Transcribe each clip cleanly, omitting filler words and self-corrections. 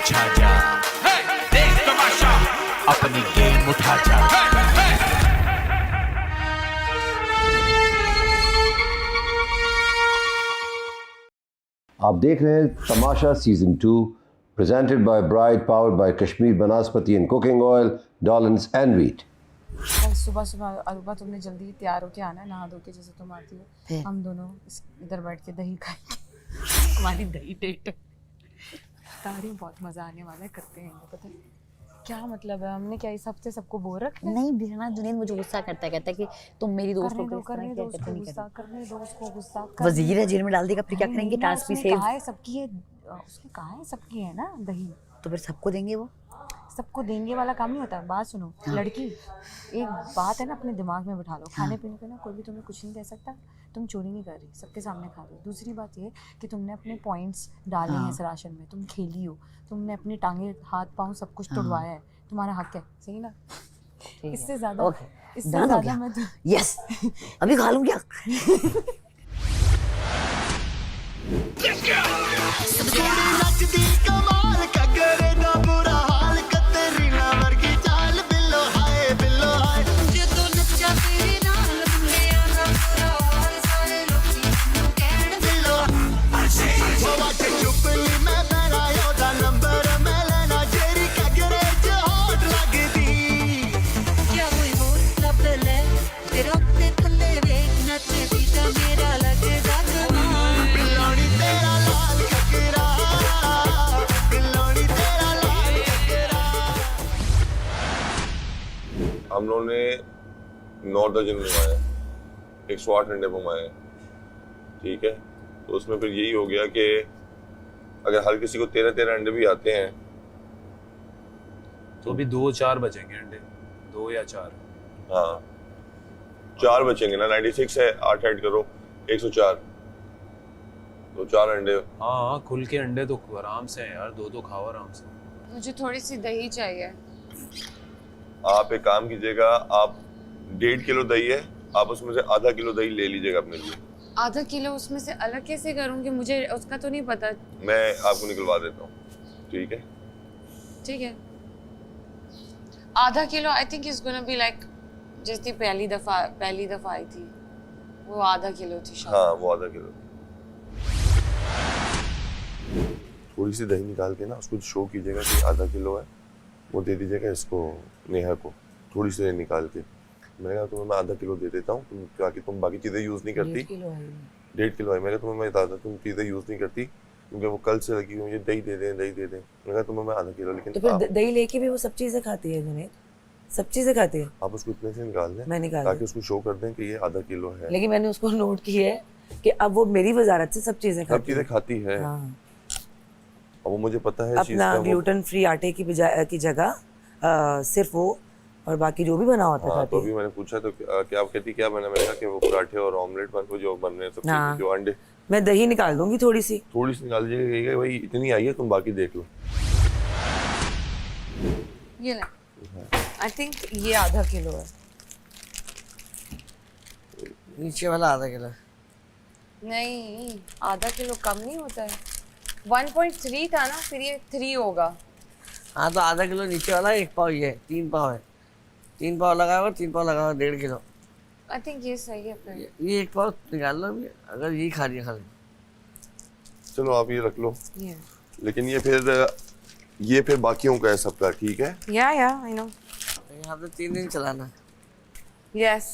छा जा, देख तमाशा, अपनी गेम उठा जा। आप देख रहे हैं Tamasha season 2 presented by Bride, powered by Kashmir Banaspati and Cooking Oil, Dollins and Wheat. कल सुबह सुबह अरुबा तुमने जल्दी तैयार होके आना है, नहा धो के जैसे तुम आती हो। हम दोनों इधर बैठ के दही खाएंगे। हमारी दही डेट तारी बहुत मजा आने वाला है, करते हैं पता नहीं क्या मतलब है। हमने क्या इस हफ्ते सबको बोल रखा है? नहीं बिना जुनैद मुझे गुस्सा करता है, कहता है कि तुम मेरी दोस्त को करने दो उसको गुस्सा, करने दो उसको गुस्सा। वजीर है, जेल में डाल देगा फिर क्या करेंगे? टास्क भी सेव। कहा है सबकी है, उसने कहा है सबकी है ना दही, तो फिर सबको देंगे। वो सबको देंगे वाला काम नहीं होता। बात सुनो लड़की, एक बात है ना अपने दिमाग में बिठा लो, खाने पीने पे ना कोई भी तुम्हें कुछ नहीं कह सकता। तुम चोरी नहीं कर रही, सबके सामने खा रही हो। दूसरी बात ये कि तुमने अपने पॉइंट्स डाले हैं इस राशन में, तुम खेली हो, तुमने अपनी टांगे हाथ पाँव सब कुछ तोड़वाया है, तुम्हारा हक है, सही ना? इससे ज्यादा मैं तो यस अभी खा लूं क्या? हम लोगों ने 9 दर्जन मंगाया, 108 अंडे मंगाए, ठीक है। तो उसमें फिर यही हो गया कि अगर हर किसी को 13-13 अंडे भी आते हैं तो भी 2-4 बचेंगे अंडे, 2 या 4। हाँ 4 बचेंगे ना, 96 है, 8 ऐड करो 104, तो 4 अंडे। हाँ खुल के अंडे तो आराम से हैं यार, 2-2 खाओ आराम से। मुझे थोड़ी सी दही चाहिए। आप एक काम कीजिएगा, आप 1.5 किलो दही है, आप उसमें से आधा किलो दही ले लीजिएगा अपने लिए। आधा किलो उसमें से अलग कैसे करूँगी? मुझे उसका तो नहीं पता। मैं आपको निकलवा देता हूँ, ठीक है? ठीक है, आधा kilo I think is gonna be like जैसे पहली दफा आई थी वो आधा किलो थी शायद। हाँ वो आधा किलो। थोड़ी सी दही निकाल के ना उसको शो कीजिएगा कि आधा किलो है, वो दे दीजिएगा इसको, नेहा को, थोड़ी सी निकाल के। मैंने कहा तुम्हें मैं आधा किलो दे देता हूँ, तुम बाकी चीज़ें यूज़ नहीं करती। 1.5 किलो है। मैंने तुम्हें मैं बता तुम चीज़ें यूज़ नहीं करती क्योंकि वो कल से लगी हुई, मुझे दही दे दें, दही दे दें। मैंने कहा तुम्हें मैं आधा किलो, लेकिन तो फिर दही लेके भी वो सब चीज़ें खाती है जुनैद, सब चीज़ें खाती है। आप उसको इतने से निकाल दें, मैं निकाल ताकि उसको शो कर दें कि ये आधा किलो है। लेकिन मैंने उसको नोट किया है कि अब वो मेरी वजारत से सब चीज़ें खाती है। हाँ। अब वो मुझे पता है अपना ग्लूटेन फ्री आटे की जगह सिर्फ वो और बाकी जो भी बना होता है। तो भी मैंने पूछा तो क्या आप कहती क्या? मैंने कहा कि वो पराठे और ऑमलेट जो बन रहे हैं सब, जो अंडे। मैं दही निकाल दूंगी थोड़ी सी निकाल दीजिएगा, वही इतनी आई है, तुम बाकी देख लो। ये ले, आई थिंक ये आधा किलो है। नीचे वाला आधा किलो? नहीं आधा किलो कम नहीं होता है, 1.3 था ना, फिर ये 3 होगा। हाँ तो आधा किलो नीचे वाला, 1 पाव ये, 3 पाव है। 3 पाव लगा हुआ, 3 पाव लगा हुआ, 1.5 किलो। आई थिंक ये सही है फिर। ये 1 पाव निकाल लो अभी, अगर यही खा लिया खा ले। चलो आप ये रख लो, लेकिन ये फिर बाकियों का है सबका, ठीक है? या आई नो। यहाँ पे 3 दिन चलाना। यस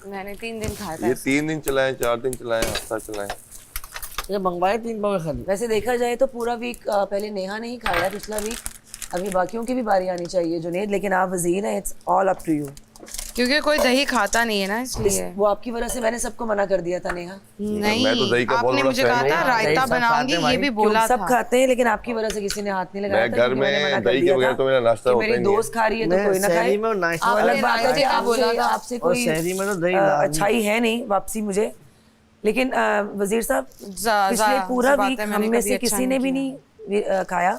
मैंने 3 दिन खाया था। ये 3 दिन चलाए, 4 दिन चलाए, हफ्ता चलाए। ये मंगवाए 3 पाव खा लिए। वैसे देखा जाए तो पूरा वीक पहले नेहा ने ही खाया पिछला वीक, अभी बाकियों की भी बारी आनी चाहिए जुनैद, लेकिन आप वजीर हैं, it's all up to you. क्योंकि कोई दही खाता नहीं है ना, इसलिए। वो आपकी वजह से मैंने सबको मना कर दिया था नेहा। नहीं मैं तो दही का आपने मुझे कहा था रायता बनाऊंगी, ये भी बोला था। सब खाते हैं, लेकिन आपकी वजह से किसी ने हाथ नहीं लगाया। मैं घर में दही के बगैर तो मेरा नाश्ता होता ही नहीं है। मेरी दोस्त खा रही है तो कोई ना खाए। अलग बात है कि आपसे कोई अच्छाई है नहीं वापसी मुझे, लेकिन वजीर साहब पिछले पूरा वीक हम में से किसी ने भी नहीं खाया,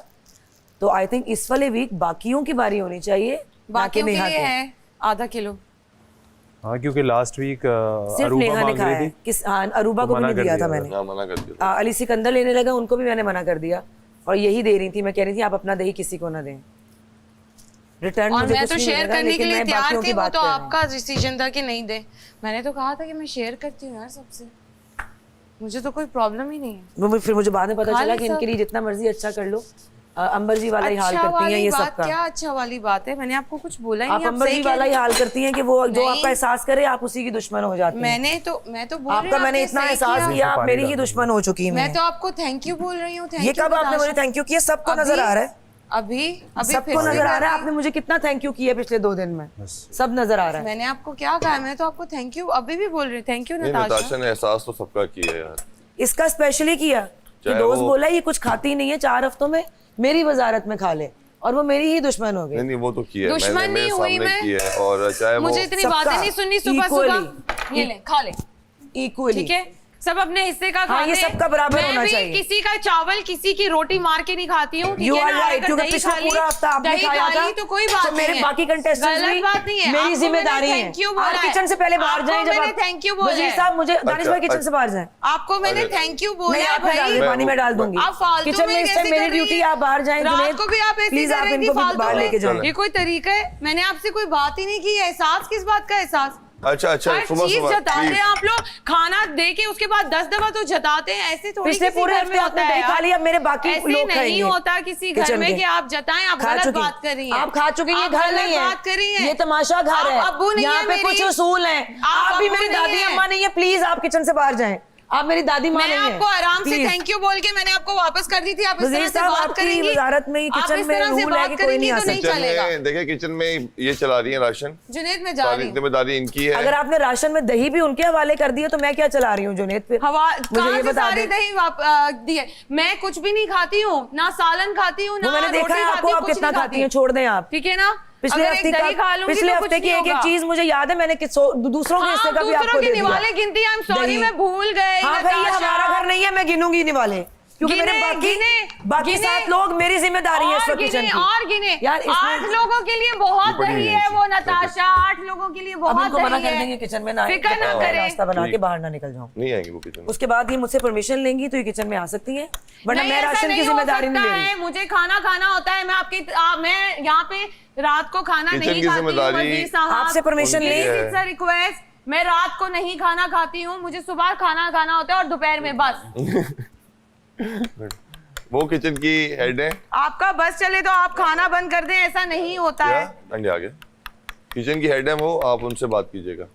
तो आई थिंक इस वाले वीक बाकियों की बारी होनी चाहिए। बाकियों के लिए है आधा किलो। हाँ क्योंकि लास्ट वीक सिर्फ नेहा ने खाया है, अरूबा को भी नहीं दिया था मैंने, मना कर दिया। अली सिकंदर लेने लगा, उनको भी मैंने मना कर दिया। और यही दे रही थी, मैं कह रही थी आप अपना दही किसी को ना दें, रिटर्न और मुझे मैं कुछ तो नहीं शेयर मिलेगा, करने के लेकिन लिए मैं तैयार बाकियों थी, की वो बात तो कर रही हूँ। आपका डिसीजन था कि नहीं दे। मैंने तो कहा था कि मैं शेयर करती हूँ यार सबसे, मुझे तो कोई प्रॉब्लम ही नहीं है। वो फिर मुझे बाद में पता खा चला ले कि सब। इनके लिए जितना मर्जी अच्छा कर लो, अंबर जी वाला ही हाल अच्छा करती हैं वाली ये बात सबका। क्या अच्छा वाली बात है? मैंने आपको कुछ बोला ही आप नहीं, आप अंबर सही जी कह वाला ही रही हैं। हाल करती हैं कि वो जो नहीं। आपका एहसास करे आप उसी की दुश्मन हो जाती हैं। मैं तो बोल रही आपका हूँ, मैंने आपने इतना सही एहसास किया, आप मेरी ही दुश्मन हो चुकी मैं हैं। तो आपको थैंक यू बोल रही हूँ। ये कब आपने मुझे थैंक यू किया? सबको नजर आ रहा है, अभी सबको नजर आ रहा है। आपने मुझे कितना थैंक यू किया पिछले 2 दिन में, सब नजर आ रहा है। मैंने आपको क्या कहा? मैं तो आपको थैंक यू अभी भी बोल रही हूँ। थैंक यू नहीं, नताशा ने एहसास तो सबका किया यार। इसका स्पेशली किया कि चाहे दोस्त वो- बोला ये कुछ खाती नहीं है, 4 हफ्तों में मेरी वजारत में खा ले, और वो मेरी ही दुश्मन हो गई। नहीं वो तो किया है, दुश्मन मैंने मेरे नहीं हुई सामने मैं। किया है, और चाहे वो मुझे इतनी सबका बातें नहीं सुननी सुबह equally। सुबह। ये ले खा ले, इक्वली ठीक है? सब अपने हिस्से का हाँ, खाते ये हैं। सबका बराबर मैं होना भी चाहिए। किसी का चावल, किसी की रोटी मार के नहीं खाती हूँ, ठीक You है are ना? right, अगर क्योंकि दही पिछला खा ली, पूरा हफ्ता आपने दही खाया खा था, ली तो कोई बात तो मेरे नहीं है। बाकी contestants गलत भी बात नहीं है। मेरी आपको जिम्मेदारी मैंने है। thank you आप बोला है। किचन से पहले बाहर आपको जाएं, जब मैंने आप thank you बोला वजीर है। साहब मुझे दानिश भाई किचन से बाहर जाएं, आपको मैंने थैंक यू बोला नहीं है आप डाल भाई। दे, पानी में डाल दूंगी। आप फालतू किचन में इस टाइम कैसे मेरी कर रही ड्यूटी, हैं? आप बाहर जाएं। रात जुनैद, को भी आप ऐसे प्लीज कर आप रही थी इनको भी फालतू बाहर में। लेके जाएं। ये कोई तरीका है? मैंने आपसे कोई बात ही नहीं की। एहसास किस बात का एहसास? अच्छा हर सुबह चीज सुबह जताते please। हैं आप लोग, खाना दे के उसके बाद 10 दफा तो जताते हैं। ऐसे थोड़ी पिछले किसी पूरे घर हफ्ते में आपने होता है दही खा यार। लिया, अब मेरे बाकी ऐसे लोग नहीं खाएंगे होता किसी घर किचन में के। कि आप जताएं। आप खा गलत चुकी बात कर रही हैं। आप खा चुकी हैं, आप घर गलत नहीं है, बात कर रही हैं। ये तमाशा घर आप है, अब्बू नहीं यहाँ है पे मेरी। कुछ उसूल हैं। आप आप भी अब्बू मेरी नहीं दादी है। अम्मा नहीं है, प्लीज आप किचन से बाहर जाएं। आप मेरी दादी माँ मैंने नहीं है, आपको आराम से please। थैंक यू बोल के मैंने आपको वापस कर दी थी। आप इस वजीर तरह से साहब, बात आपकी करेंगी, वजारत में ही आप किचन इस में तरह से रूल है बात कि कोई करेंगी नहीं आ तो नहीं सकता। चलेगा। देखिए किचन में ये चला रही है राशन, जुनैद में जा सारी रही हूँ। जिम्मेदारी इनकी है। अगर आपने राशन में दही भी उनके हवाले कर दिया तो मैं क्या चला रही हूँ जुनैद? फिर हवा मुझे कहाँ ये से बता सारी दें। दही दी है? मैं कुछ भी नहीं खाती हूँ, ना सालन खाती हूँ, वो ना मैंने देखा रोटी है खाती आपको, हूँ, आप कुछ कितना नहीं खाती हैं, छोड़ दें आप। ठीक है ना? पिछले अगर हफ्ते एक दही खा का लूंगी पिछले तो हफ्ते कुछ की नहीं एक एक होगा। चीज मुझे याद है, मैंने दूसरों के हिस्से का भी आपको दूसरों दे के दिया। निवाले गिनती, आई एम सॉरी, दही। मैं भूल गई। हाँ भाई, ये हमारा घर नहीं है, मैं गिनूंगी निवाले, क्योंकि मेरे बाकी 7 लोग मेरी जिम्मेदारी है इस वक्त किचन की। और गिने यार, इसमें- 8 लोगों के लिए बहुत दही है वो नताशा, 8 लोगों के लिए अब बहुत इनको मना दही कर देंगे है। किचन में ना आए, फिक्र ना मैं करें। नाश्ता बना के बाहर ना निकल जाऊं। नहीं आएंगे वो किचन में। उसके बाद ये मुझसे परमिशन लेंगी तो ये किचन में आ सकती हैं, वरना नहीं, मैं ऐसा राशन की नहीं हो जिम्मेदारी नहीं सकता ले रही। है। मुझे खाना खाना होता है। मैं यहाँ पे रात को खाना किचन नहीं की खाती हूँ। जिम्मेदारी वजीर साहब, आपसे परमिशन उनकी ले। है। It's a request. मैं रात को नहीं खाना खाती हूँ, मुझे सुबह खाना खाना होता है और दोपहर में बस। वो किचन की हेड है आपका बस चले तो आप खाना बंद कर दें, ऐसा नहीं होता क्या? है। अंडे आ गए। किचन की हेड है वो, आप उनसे बात कीजिएगा।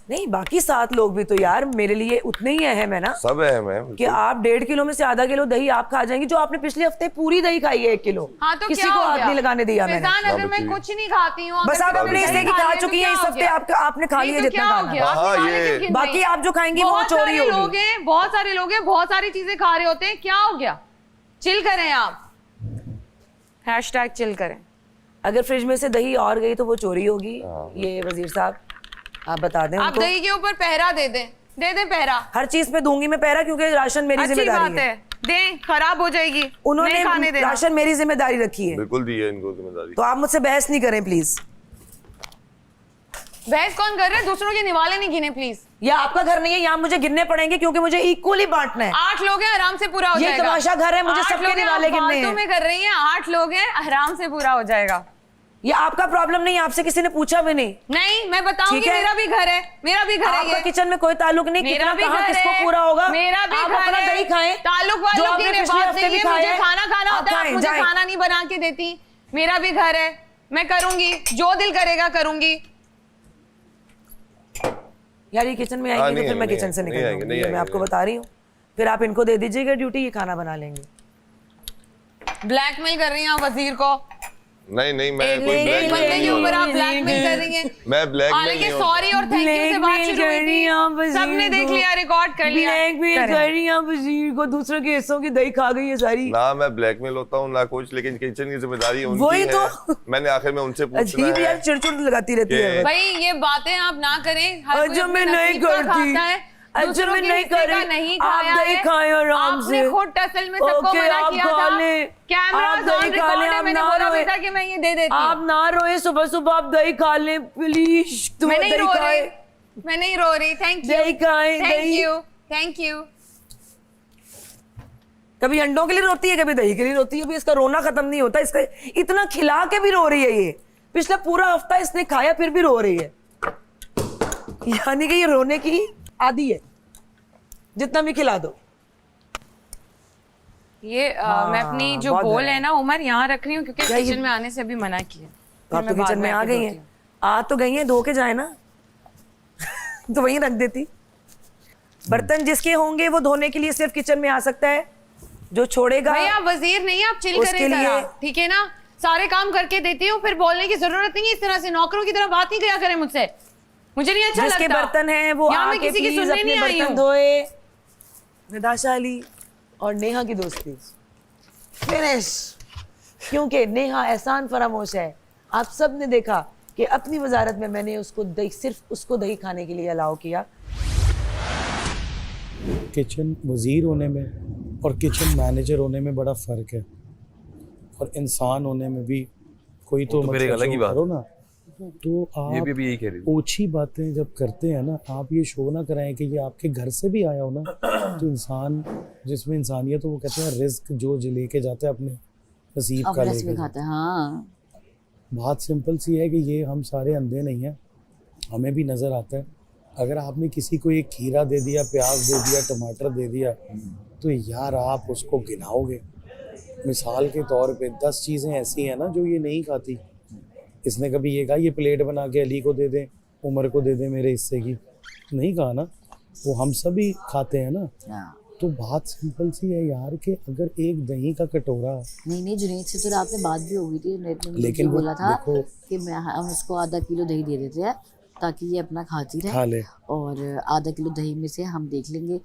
नहीं, बाकी 7 लोग भी तो यार मेरे लिए उतने ही अहम है ना, सब अहम है कि आप 1.5 किलो में से आधा किलो दही आप खा जाएंगी, जो आपने पिछले हफ्ते पूरी दही खाई है 1 किलो। हाँ तो किसी क्या को हो हाथ गया? नहीं लगाने दिया मैंने। फिजान, अगर मैं बच्ची। कुछ नहीं खाती हूँ, बस आप अपने इसलिए कि खा चुकी हैं इस हफ्ते, आपने खा लिया जितना खाना। हाँ, ये- बाकी आप जो खाएंगी वो चोरी होगी। लोग हैं, बहुत सारे लोग हैं, बहुत सारी चीजें खा रहे होते हैं। क्या हो गया? चिल करें आप, हैशटैग चिल करें। अगर फ्रिज में से दही और गई तो वो चोरी होगी। ये वजीर साहब आप बता दें आप उनको। दही के ऊपर पहरा दे दें पहरा। हर चीज पे दूंगी मैं पहरा, क्योंकि राशन मेरी अच्छी जिम्मेदारी बात है। है, दें, खराब हो जाएगी। उन्होंने नहीं खाने देना। राशन मेरी जिम्मेदारी रखी है, बिल्कुल दी है इनको जिम्मेदारी। तो आप मुझसे बहस नहीं करें प्लीज। बहस कौन कर रहे हैं? दूसरों के निवाले नहीं गिने प्लीज। ये आपका घर नहीं है, यहाँ मुझे गिनने पड़ेंगे क्योंकि मुझे इक्वली बांटना है। 8 लोग हैं, आराम से पूरा हो ये जाएगा। तमाशा घर है, मुझे 8 सबके लोग हैं, निवाले आप गिनने हैं। फालतू में कर रही हैं। 8 लोग हैं, आराम से पूरा हो जाएगा। ये आपका प्रॉब्लम नहीं, आपसे किसी ने पूछा भी नहीं। नहीं, मैं बताऊंगी, ठीक है? मेरा भी घर है, मेरा भी घर है आपका ये। किचन में कोई ताल्लुक नहीं, मेरा कितना भी कहाँ घर किसको है, पूरा होगा। मेरा भी आप घर अपना है। दही खाएं, ताल्लुक जो वालों आपने की पिछले बात हफ्ते नहीं भी है। खाया मुझे है, खाना खाना आप होता है, आप खाएं, मुझे जाएं। खाना नहीं बना के देती। मेरा भी घर है, मैं करूंगी, जो दिल करेगा करूंगी। यार ये किचन में हाँ, आएंगे तो नहीं फिर मैं आएंगे, किचन से नहीं निकल आएंगे, जाऊंगी, नहीं ये मैं आएंगे, आपको नहीं। बता रही हूँ। फिर आप इनको दे दीजिएगा ड्यूटी, ये खाना बना लेंगे। ब्लैकमेल कर रही हैं आप वजीर को। नहीं मैं कोई एक ब्लैकमेल बंदे नहीं के ऊपर हूँ। आप ब्लैकमेल कर रही हैं। मैं ब्लैकमेल हालांकि नहीं हूँ। सॉरी और थैंक यू से बात ब्लैकमेल शुरू हुई कर रही हैं आप थी, वजीर सबने देख को। लिया, रिकॉर्ड कर लिया। ब्लैकमेल करें। कर रही हैं आप वजीर को, दूसरों के हिस्सों की दही खा गई है सारी। ना मैं ब्लैकमेल होता हूँ ना कुछ, लेकिन किचन की जिम्मेदारी उनकी वही है। तो। मैंने आखिर में उनसे पूछना अजीब यार, है। चिड़चिड़ लगाती रहती है। भाई ये बातें आप ना करें। हर कोई अच्छा अपने मैं नहीं नसीब का करती, खाता है, अच्छा दूसरों मैं के नहीं हिस्से कर का रही, नहीं आप खाया दही है। खाएं आराम आपने से। खुद टसल में सबको ओके, मना आप किया खा था। लें। कैमरा आप ऑन दही खा रिकॉर्ड लें, है, आप मैंने ना बोला भी रोएं। था कि मैं ये दे देती आप हूँ। ना रोए, सुबह सुबह आप दही खा लें प्लीज। मैं नहीं रो रही, मैं नहीं रो रही। थैंक यू, दही खाएं, थैंक दही। You, thank you. कभी अंडों के लिए रोती है, कभी दही के लिए रोती है। अभी इसका रोना खत्म नहीं होता, इसका इतना खिला के भी रो रही है ये। पिछला पूरा हफ्ता इसने खाया फिर भी रो रही है, यानी कि ये रोने की आदी है, जितना भी खिला दो। ये मैं अपनी जो बहुत बोल है। है ना उमर यहाँ रख रही हूँ क्योंकि क्या ये- किचन में आने से अभी मना किया। तो आप तो किचन में आ गई हैं, आ तो गई हैं, धो के जाए ना तो वहीं रख देती। बर्तन जिसके होंगे वो धोने के लिए सिर्फ किचन में आ सकता है, जो छोड़ेगा भैया वजीर नहीं, आप चिल उसके करें लिए- जरा, ठीक है ना? सारे काम करके देती हूँ, फिर बोलने की जरूरत नहीं है इस तरह से। नौकरों की तरह बात नहीं किया करें मुझसे, मुझे नहीं अच्छा जिसके लगता। बर्तन हैं वो यहाँ मैं आके किसी की प्लीज सुनने अपने नहीं आई बर्तन हूँ। धोए। निदाशा अली और नेहा की दोस्ती फिनिश, क्योंकि नेहा एहसान फरामोश है। आप सब ने देखा कि अपनी वजारत में मैंने उसको दही, सिर्फ उसको दही खाने के लिए अलाउ किया। किचन वज़ीर होने में और किचन मैनेजर होने में बड़ा फ़र्क है, और इंसान होने में भी कोई तो फिर एक अलग ही बात करो ना। तो आप ये भी यही कह रही थी। ओछी बातें जब करते हैं ना, आप ये शो ना कराएं कि ये आपके घर से भी आया हो ना, तो इंसान जिसमें इंसानियत हो, वो कहते हैं रिस्क जो लेके जाता है अपने नसीब का अपने से भी लेके खाता है। हाँ, बात सिंपल सी है कि ये हम सारे अंधे नहीं हैं, हमें भी नज़र आता है। अगर आपने किसी को एक खीरा दे दिया, प्याज दे दिया, टमाटर दे दिया, तो यार आप उसको गिनाओगे। मिसाल के तौर पे 10 चीज़ें ऐसी हैं ना जो ये नहीं खाती। इसने कभी ये कहा ये प्लेट बना के अली को दे दें, उमर को दे दें मेरे हिस्से की, नहीं कहा ना। वो हम सभी खाते हैं ना। हाँ। तो बात सिंपल सी है यार कि अगर एक दही का कटोरा, नहीं जुनैद से तो रात में बात भी हो गई थी। जुनैद ने मुझे लेकिन ये वो बोला था देखो- कि हम उसको आधा किलो दही दे देते हैं ताकि ये अपना खाती खा रहे, ले। और आधा किलो दही में से हम देख लेंगे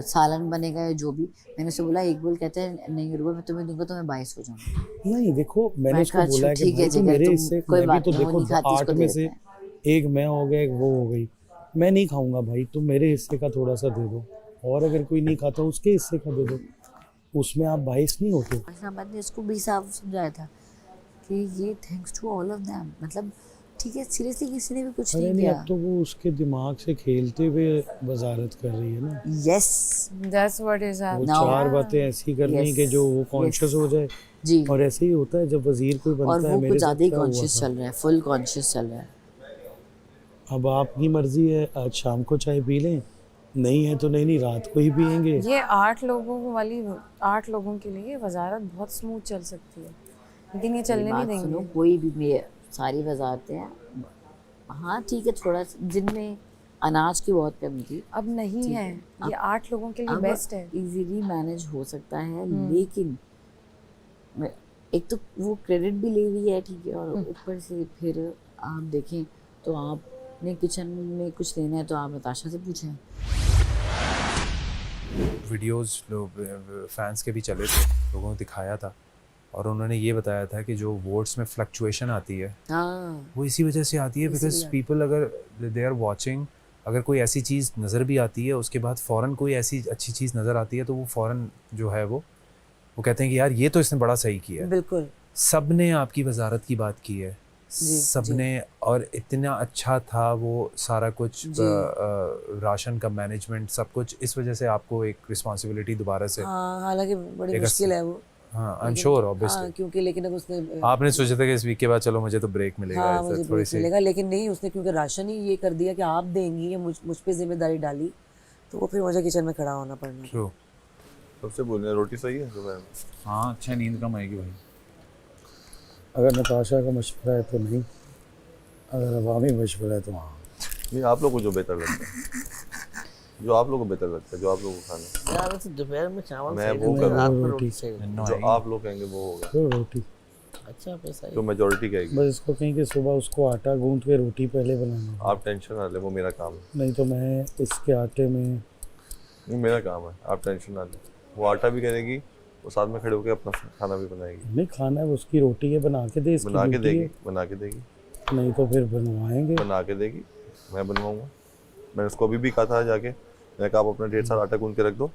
सालन बनेगा या जो भी। मैंने उसे बोला एक बोल, कहते हैं नहीं रुको मैं तुम्हें दूंगा तो मैं 22 हो जाऊंगा। नहीं देखो मैंने मैं उसको कहा, बोला है कि ठीक है, भाई ठीक है, मेरे तुम हिस्से कोई मैं भी बात तो नहीं, वो देखो नहीं खाती, 8 इसको में दे से देते एक मैं हो गया, एक वो हो गई। मैं नहीं खाऊंगा भाई, तुम मेरे हिस्से का थोड़ा सा दे दो, और अगर कोई नहीं खाता उसके हिस्से का दे दो, उसमें आप 22 नहीं होते। शाहबाद ने इसको भी साफ समझाया था कि ये thanks to all of them, मतलब ठीक है, सीरियसली किसी ने भी कुछ अरे नहीं नहीं, किया। अब तो वो उसके दिमाग से खेलते हुए वजारत कर रही है ना। यस That's what is वो happening. Now- 4 बातें ऐसी करनी Yes. कि जो वो कॉन्शियस हो जाए। जी, और ऐसे ही होता है जब वजीर कोई और बनता है। वो मेरे कुछ साथ ज़्यादा ही क्या हुआ कॉन्शियस था। चल रहा है, फुल कॉन्शियस चल रहा है। अब आपकी मर्जी है, आज शाम को चाय पी लें, नहीं है तो नहीं, रात को ही पियेंगे। ये 8 लोगों वाली 8 लोगों के लिए वजारत बहुत स्मूथ चल सकती है, लेकिन ये चलने नहीं बात सुनो, देंगे। कोई भी सारी वजारतें हैं। हाँ ठीक है, थोड़ा जिनमें अनाज की बहुत कमी थी अब नहीं ठीक है, है। ये 8 लोगों के लिए अब बेस्ट है। इजीली मैनेज हो सकता है, लेकिन एक तो वो क्रेडिट भी ले रही है, ठीक है, और ऊपर से फिर आप देखें तो आपने किचन में कुछ लेना है तो आप नताशा से पूछें। वीडियोस लोग फैंस के भी चले थे, लोगों को दिखाया था, और उन्होंने ये बताया था कि जो वोट्स में फ्लक्चुएशन आती है हाँ, वो इसी वजह से आती है बिकॉज पीपल अगर दे आर वाचिंग, अगर कोई ऐसी चीज़ नज़र भी आती है उसके बाद फ़ौरन कोई ऐसी अच्छी चीज़ नज़र आती है तो वो फ़ौरन जो है वो कहते हैं कि यार ये तो इसने बड़ा सही किया है। बिल्कुल सब ने आपकी वजारत की बात की है, सब ने, और इतना अच्छा था वो सारा कुछ, राशन का मैनेजमेंट सब कुछ, इस वजह से आपको एक रिस्पॉन्सिबिलिटी दोबारा से। हाँ, हालांकि बड़ी एक मुश्किल है वो। हाँ, आई एम श्योर हाँ, ऑब्वियसली क्योंकि लेकिन अब उसने आपने सोचा था कि इस वीक के बाद चलो मुझे तो ब्रेक मिलेगा, हाँ, ऐसा मुझे थोड़ी ब्रेक सी। मिलेगा, लेकिन नहीं, उसने क्योंकि राशन ही ये कर दिया कि आप देंगी, या मुझ पे जिम्मेदारी डाली, तो वो फिर मुझे किचन में खड़ा होना पड़ना। ट्रू। सबसे बोलने रोटी सही है सुबह में? हाँ, अच्छा नींद कम आएगी भाई। अगर नताशा का मशवरा है तो नहीं, अगर अवामी मशवरा है तो हाँ। नहीं, आप लोग को जो बेहतर लगता है, जो आप लोग को बेहतर लगता है, जो आप लोग को खाना, यार वैसे दोपहर में चावल मैं सही वो लगता है, करूँ, रात में रोटी। रोटी सही लगती No, जो आप लोग कहेंगे वो होगा, तो रोटी, अच्छा पैसा जो मेजोरिटी कहेगी। बस इसको कहीं कि सुबह उसको आटा गूंथ के रोटी पहले बनाना, आप टेंशन ना ले, वो मेरा काम है, नहीं तो मैं इसके आटे में वो मेरा काम है, आप टेंशन ना ले। वो आटा भी करेगी, वो साथ में खड़े होकर अपना खाना भी बनाएगी, नहीं खाना है, उसकी रोटी है, बना के दे, इसकी बना के ड्यूटी देगी, है। बना के देगी, नहीं तो फिर बनवाएंगे। बना के देगी, मैं बनवाऊंगा। मैंने उसको अभी भी कहा था जाके, मैंने कहा आप अपना 1.5 साल आटा गूंथ के रख दो,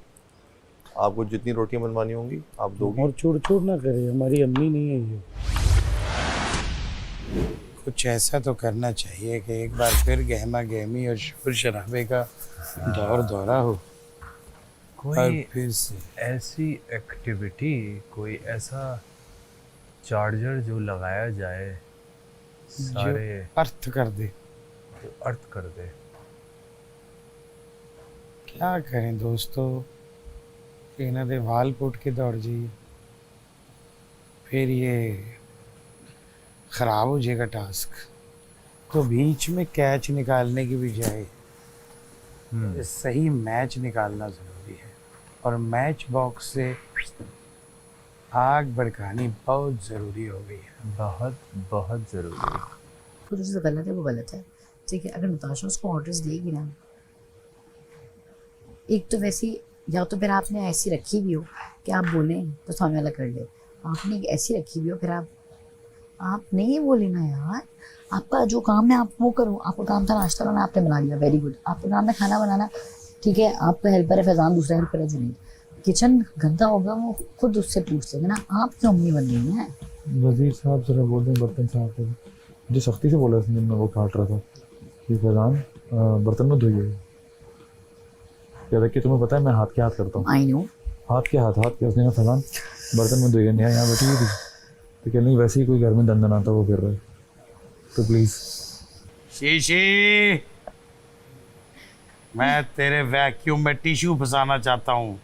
आपको जितनी रोटियां बनवानी होंगी आप दोगी। और चुड़ ना करे, हमारी अम्मी नहीं है ये। कुछ ऐसा तो करना चाहिए कि एक बार फिर गहमा गहमी और शोर शराबे का दौर दौरा हो, कोई फिर से ऐसी एक्टिविटी, कोई ऐसा चार्जर जो लगाया जाए सारे अर्थ कर दे। जो अर्थ कर दे। क्या करें दोस्तों, इन्हों दे वाल पुट के दौड़ जाइए, फिर ये ख़राब हो जाएगा टास्क। तो बीच में कैच निकालने की बजाय सही मैच निकालना ज़रूरी है, और मैच बॉक्स से आग भड़कानी बहुत ज़रूरी हो गई है। बहुत बहुत ज़रूरी है। तो जो गलत है वो गलत है, ठीक है। अगर नताशा उसको ऑर्डर्स देगी ना, एक तो वैसी, या तो फिर आपने ऐसी रखी भी हो कि आप बोलें तो सामने वाला कर ले, आपने एक ऐसी रखी भी हो फिर आप नहीं बोले ना यार, आपका जो काम है आप वो करो। आपका काम था नाश्ता बनाना, आपने बना लिया, वेरी गुड। आपका काम है खाना बनाना, ठीक है। आपका हेल्पर है फैजान, दूसरा हेल्पर है जुनैद। किचन गंदा होगा वो खुद उससे पूछ लेंगे ना, आप क्यों अम्मी बन रही हैं? वजीर साहब जरा बोल दें बर्तन साफ कर, मुझे सख्ती से बोला इसने, मैं वो काट रहा था कि फैजान बर्तन में धोइए। क्या देखिए, तुम्हें पता है मैं हाथ के हाथ करता हूँ। आई नो, हाथ के उसने कहा फैजान बर्तन में धोइए। नेहा यहाँ बैठी हुई थी तो कह नहीं, वैसे ही कोई घर में दंदन आता वो फिर रहा है, तो प्लीज। शीशी, मैं तेरे वैक्यूम में टिश्यू फंसाना चाहता हूँ।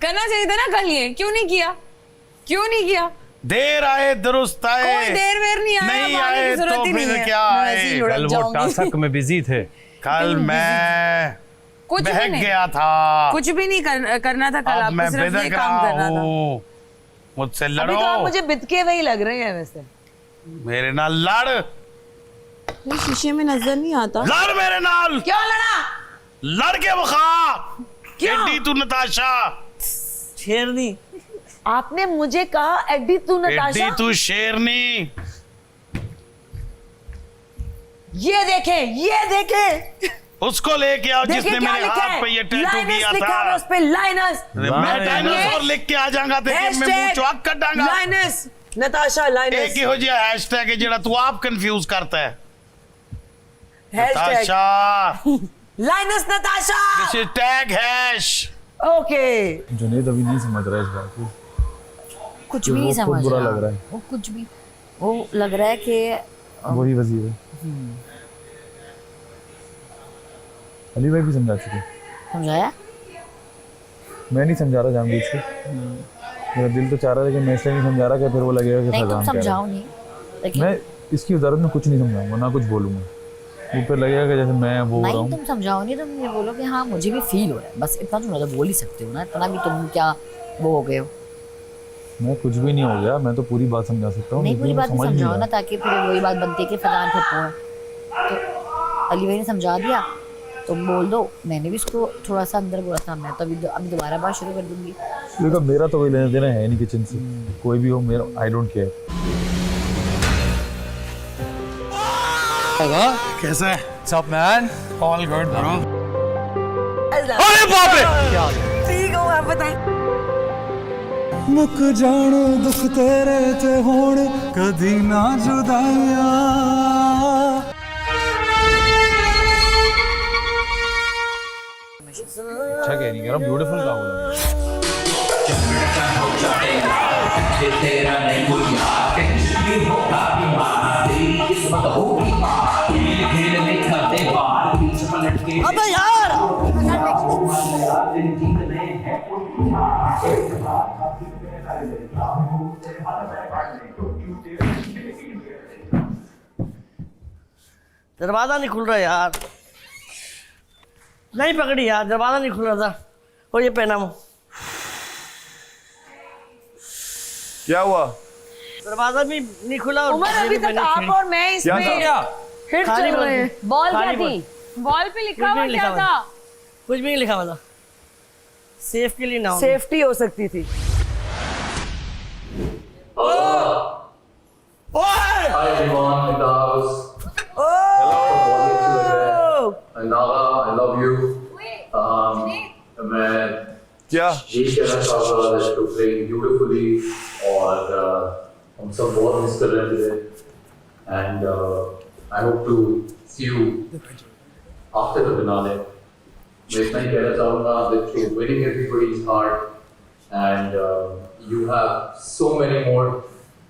करना चाहिए था ना कल, ये क्यों नहीं किया? देर आए दुरुस्त आए, कोई देर वेर नहीं आया, नहीं मांगने की आए जरूरत तो ही नहीं फिर है। क्या मैं आए? ऐसे ही लुढ़क कल वो जाऊंगी। टास्क में बिजी थे। कल मैं कुछ भी बहक नहीं, गया था, कुछ भी नहीं करना था कल। अब आपको मैं सिर्फ ये बिदक काम करना रहा था। हूँ। मुझसे अभी लड़ो, तो आप मुझे बितके वही लग रहे हैं वैसे। मेरे नाल लड़, ये शीशे में नजर नहीं आता। लड़ मेरे नाल। क्यों लड़ा? लड़ के बखा। क्यों? एडी तू नताशा, शेरनी। आपने मुझे कहा एडी तू नताशा। एडी तू शेरनी। ये देखे उसको लेके आओ देखिए जिसने क्या मेरे लिखा हाथ है? पे ये टैटू लाइनस किया लिखा है था। उस पे, लाइनस। मैं डायनासोर लिख के आ जाऊंगा, देखिए मैं मुंह चौक कर डांगा। Lines Natasha, lines. एक ही हो जिया हैशटैग है जेड़ा तू आप कंफ्यूज करता है। हैशटैग नताशा, लाइनस Natasha. This is tag hash. Okay, Junaid अभी नहीं समझ रहा है इस बात को, कुछ भी नहीं वो खुद समझ बुरा रहा। लग रहा है। वो कुछ भी, वो लग रहा है कि वही वजीर है। अली भाई भी समझा चुके, समझाया। मैं नहीं समझा रहा जानबूझ के, मेरा दिल तो चाह रहा है कि मैं इसलिए नहीं समझा रहा कि फिर वो लगेगा कि नहीं तुम फैजान कह रहा समझाओ नहीं, है। लेकिन मैं इसकी वजारत में कुछ नहीं समझाऊंगा, ना कुछ बोलूंगा, वो फिर लगेगा कि जैसे मैं वो हो रहा नहीं हूँ। तुम समझाओ नहीं, तुम ये बोलो कि हाँ मुझे भी फील हो रहा है, बस इतना तुम तो बोल ही सकते हो ना, इतना भी तुम क्या वो हो गए हो। मैं कुछ भी नहीं हो गया, मैं तो पूरी बात समझा सकता हूँ। नहीं लेकिन पूरी वो बात नहीं समझ नहीं समझाओ रहा। ना, ताकि फिर वही बात बनती है कि फैजान फप्पू है। तो अली भाई ने समझा दिया, तुम बोल दो। मैंने भी उसको थोड़ा सा अंदर बोला था, मैं तो अभी दोबारा बात शुरू कर दूंगी। देखो मेरा तो कोई लेना देना है नहीं किचन से, कोई भी हो मेरा, आई डोंट केयर। कैसा है? What's up, man? All good bro. अरे बाप रे! क्या ठीक हो आप बताएं। मुक जाने दुख तेरे ते होण कदी ना जुदाइयां। अच्छा कह नहीं कह रहा, ब्यूटीफुल का बोला। तेरा नहीं कोई यार, भी होगा बीमार, तेरी किस्मत होगी पार, खेल में करते बाहर, बीच पलट के। अबे यार, दरवाजा नहीं खुल रहा यार, नहीं पकड़ी यार, दरवाजा नहीं खुल रहा था। और ये पहना वो, क्या हुआ? दरवाजा भी नहीं खुला। और उमर अभी तक आप और मैं इसमें हिट खाली चल रहे हैं। बॉल क्या थी? वॉल पे लिखा हुआ क्या था? कुछ भी नहीं लिखा हुआ था। सेफ के लिए ना, सेफ्टी हो सकती थी। Hi everyone in the house. And Nava, I love you. मैं क्या ये कहना चाहता था that you're playing beautifully और हम सब बहुत मिस कर रहे थे and I hope to see you after the finale मैं इतना ही कहना चाहूँगा that you're winning everybody's heart and you have so many more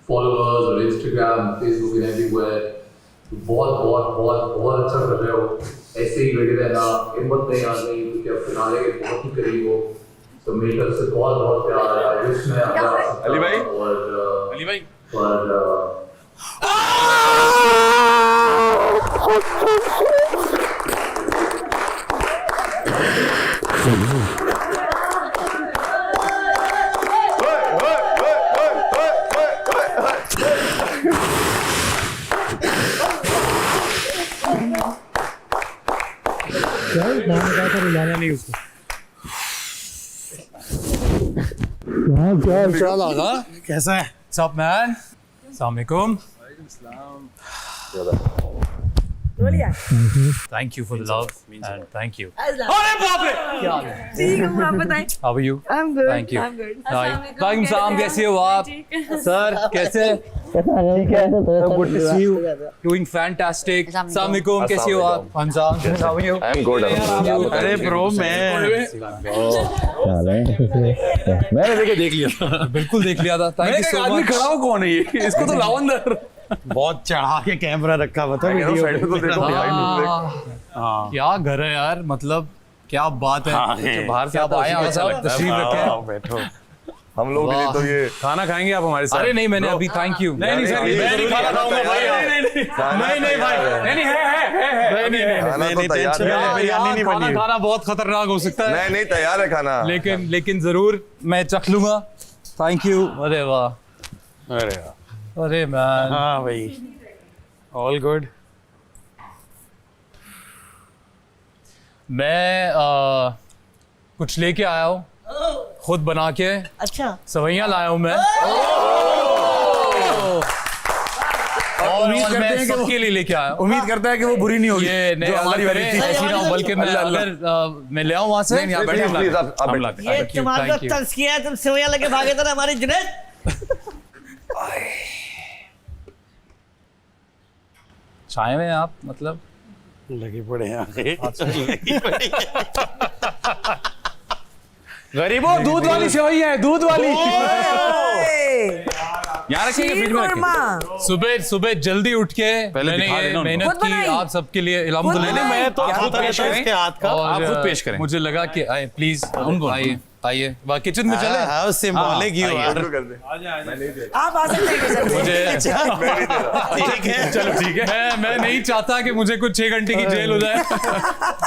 followers on Instagram, Facebook and everywhere. बहुत बहुत बहुत बहुत अच्छा कर रहे हो, ऐसे ही लगे रहना, हिम्मत नहीं आनी क्योंकि अब फिनाले के बहुत ही करीब हो। तो मेरी तरफ से बहुत बहुत प्यार है। विश मैं अली भाई और कैसा है? What's up, man? Assalamu alaikum. Thank you for the love and thank you. अरे बाप रे! क्या हाल है? ठीक हूँ, आप बताएं। How are you? I'm good. Thank you. I'm good. Hi. वालेकुम सलाम, कैसे हो आप? सर, कैसे? ठीक है. Good to see you. Doing fantastic. अस्सलाम वालेकुम, कैसे हो आप? Hamzan, how are you? I am good. अरे ब्रो मैं मैंने देख लिया बिल्कुल देख लिया था। Thank you so much. खड़ा हो कौन है ये? इसको तो लावंदर बहुत चढ़ा के कैमरा रखा हुआ था वीडियो साइड में तो देखो हाँ, क्या घर है यार, मतलब क्या बात है। बाहर से आप आए हैं, तशरीफ रखें, बैठो। हम लोग लिए तो ये खाना खाएंगे आप हमारे साथ? अरे नहीं, मैंने अभी थैंक यू नहीं सर, मैं नहीं खाना खाऊंगा भाई। नहीं भाई, नहीं है खाना खाना बहुत खतरनाक हो सकता है। नहीं तैयार है खाना, लेकिन जरूर मैं चख लूंगा। Thank you. अरे वाह, अरे मैन, हाँ भाई, ऑल गुड। मैं कुछ लेके आया हूँ, खुद बना के। अच्छा, सवैयां लाया हूँ मैं। और मैं सबके लिए लेके आया। उम्मीद करता है कि वो बुरी नहीं होगी। ये नहीं, हमारी वाली ऐसी ना हो, बल्कि मैं अगर मैं ले आऊँ वहाँ से। नहीं, बैठे। ये तुम्हारा तर्स किया है, तुम सेवैयां लेके भागे थे ना हमारी जुनैद। चाय में आप मतलब लगे पड़े हैं गरीबों, दूध वाली सेवैयां है, दूध वाली। यहाँ रखिए, फ्रिज में रखिए। सुबह जल्दी उठ के मैंने ये मेहनत की आप सबके लिए। अल्हम्दुलिल्लाह, मैं तो खुद पेश करें। मुझे लगा कि आए प्लीज, आइए किचन में चले। हाँ, सिंबॉलिक यू आर। आप आ सकते हैं मुझे ठीक है, चलो ठीक है। मैं नहीं चाहता कि मुझे कुछ 6 घंटे की जेल हो जाए,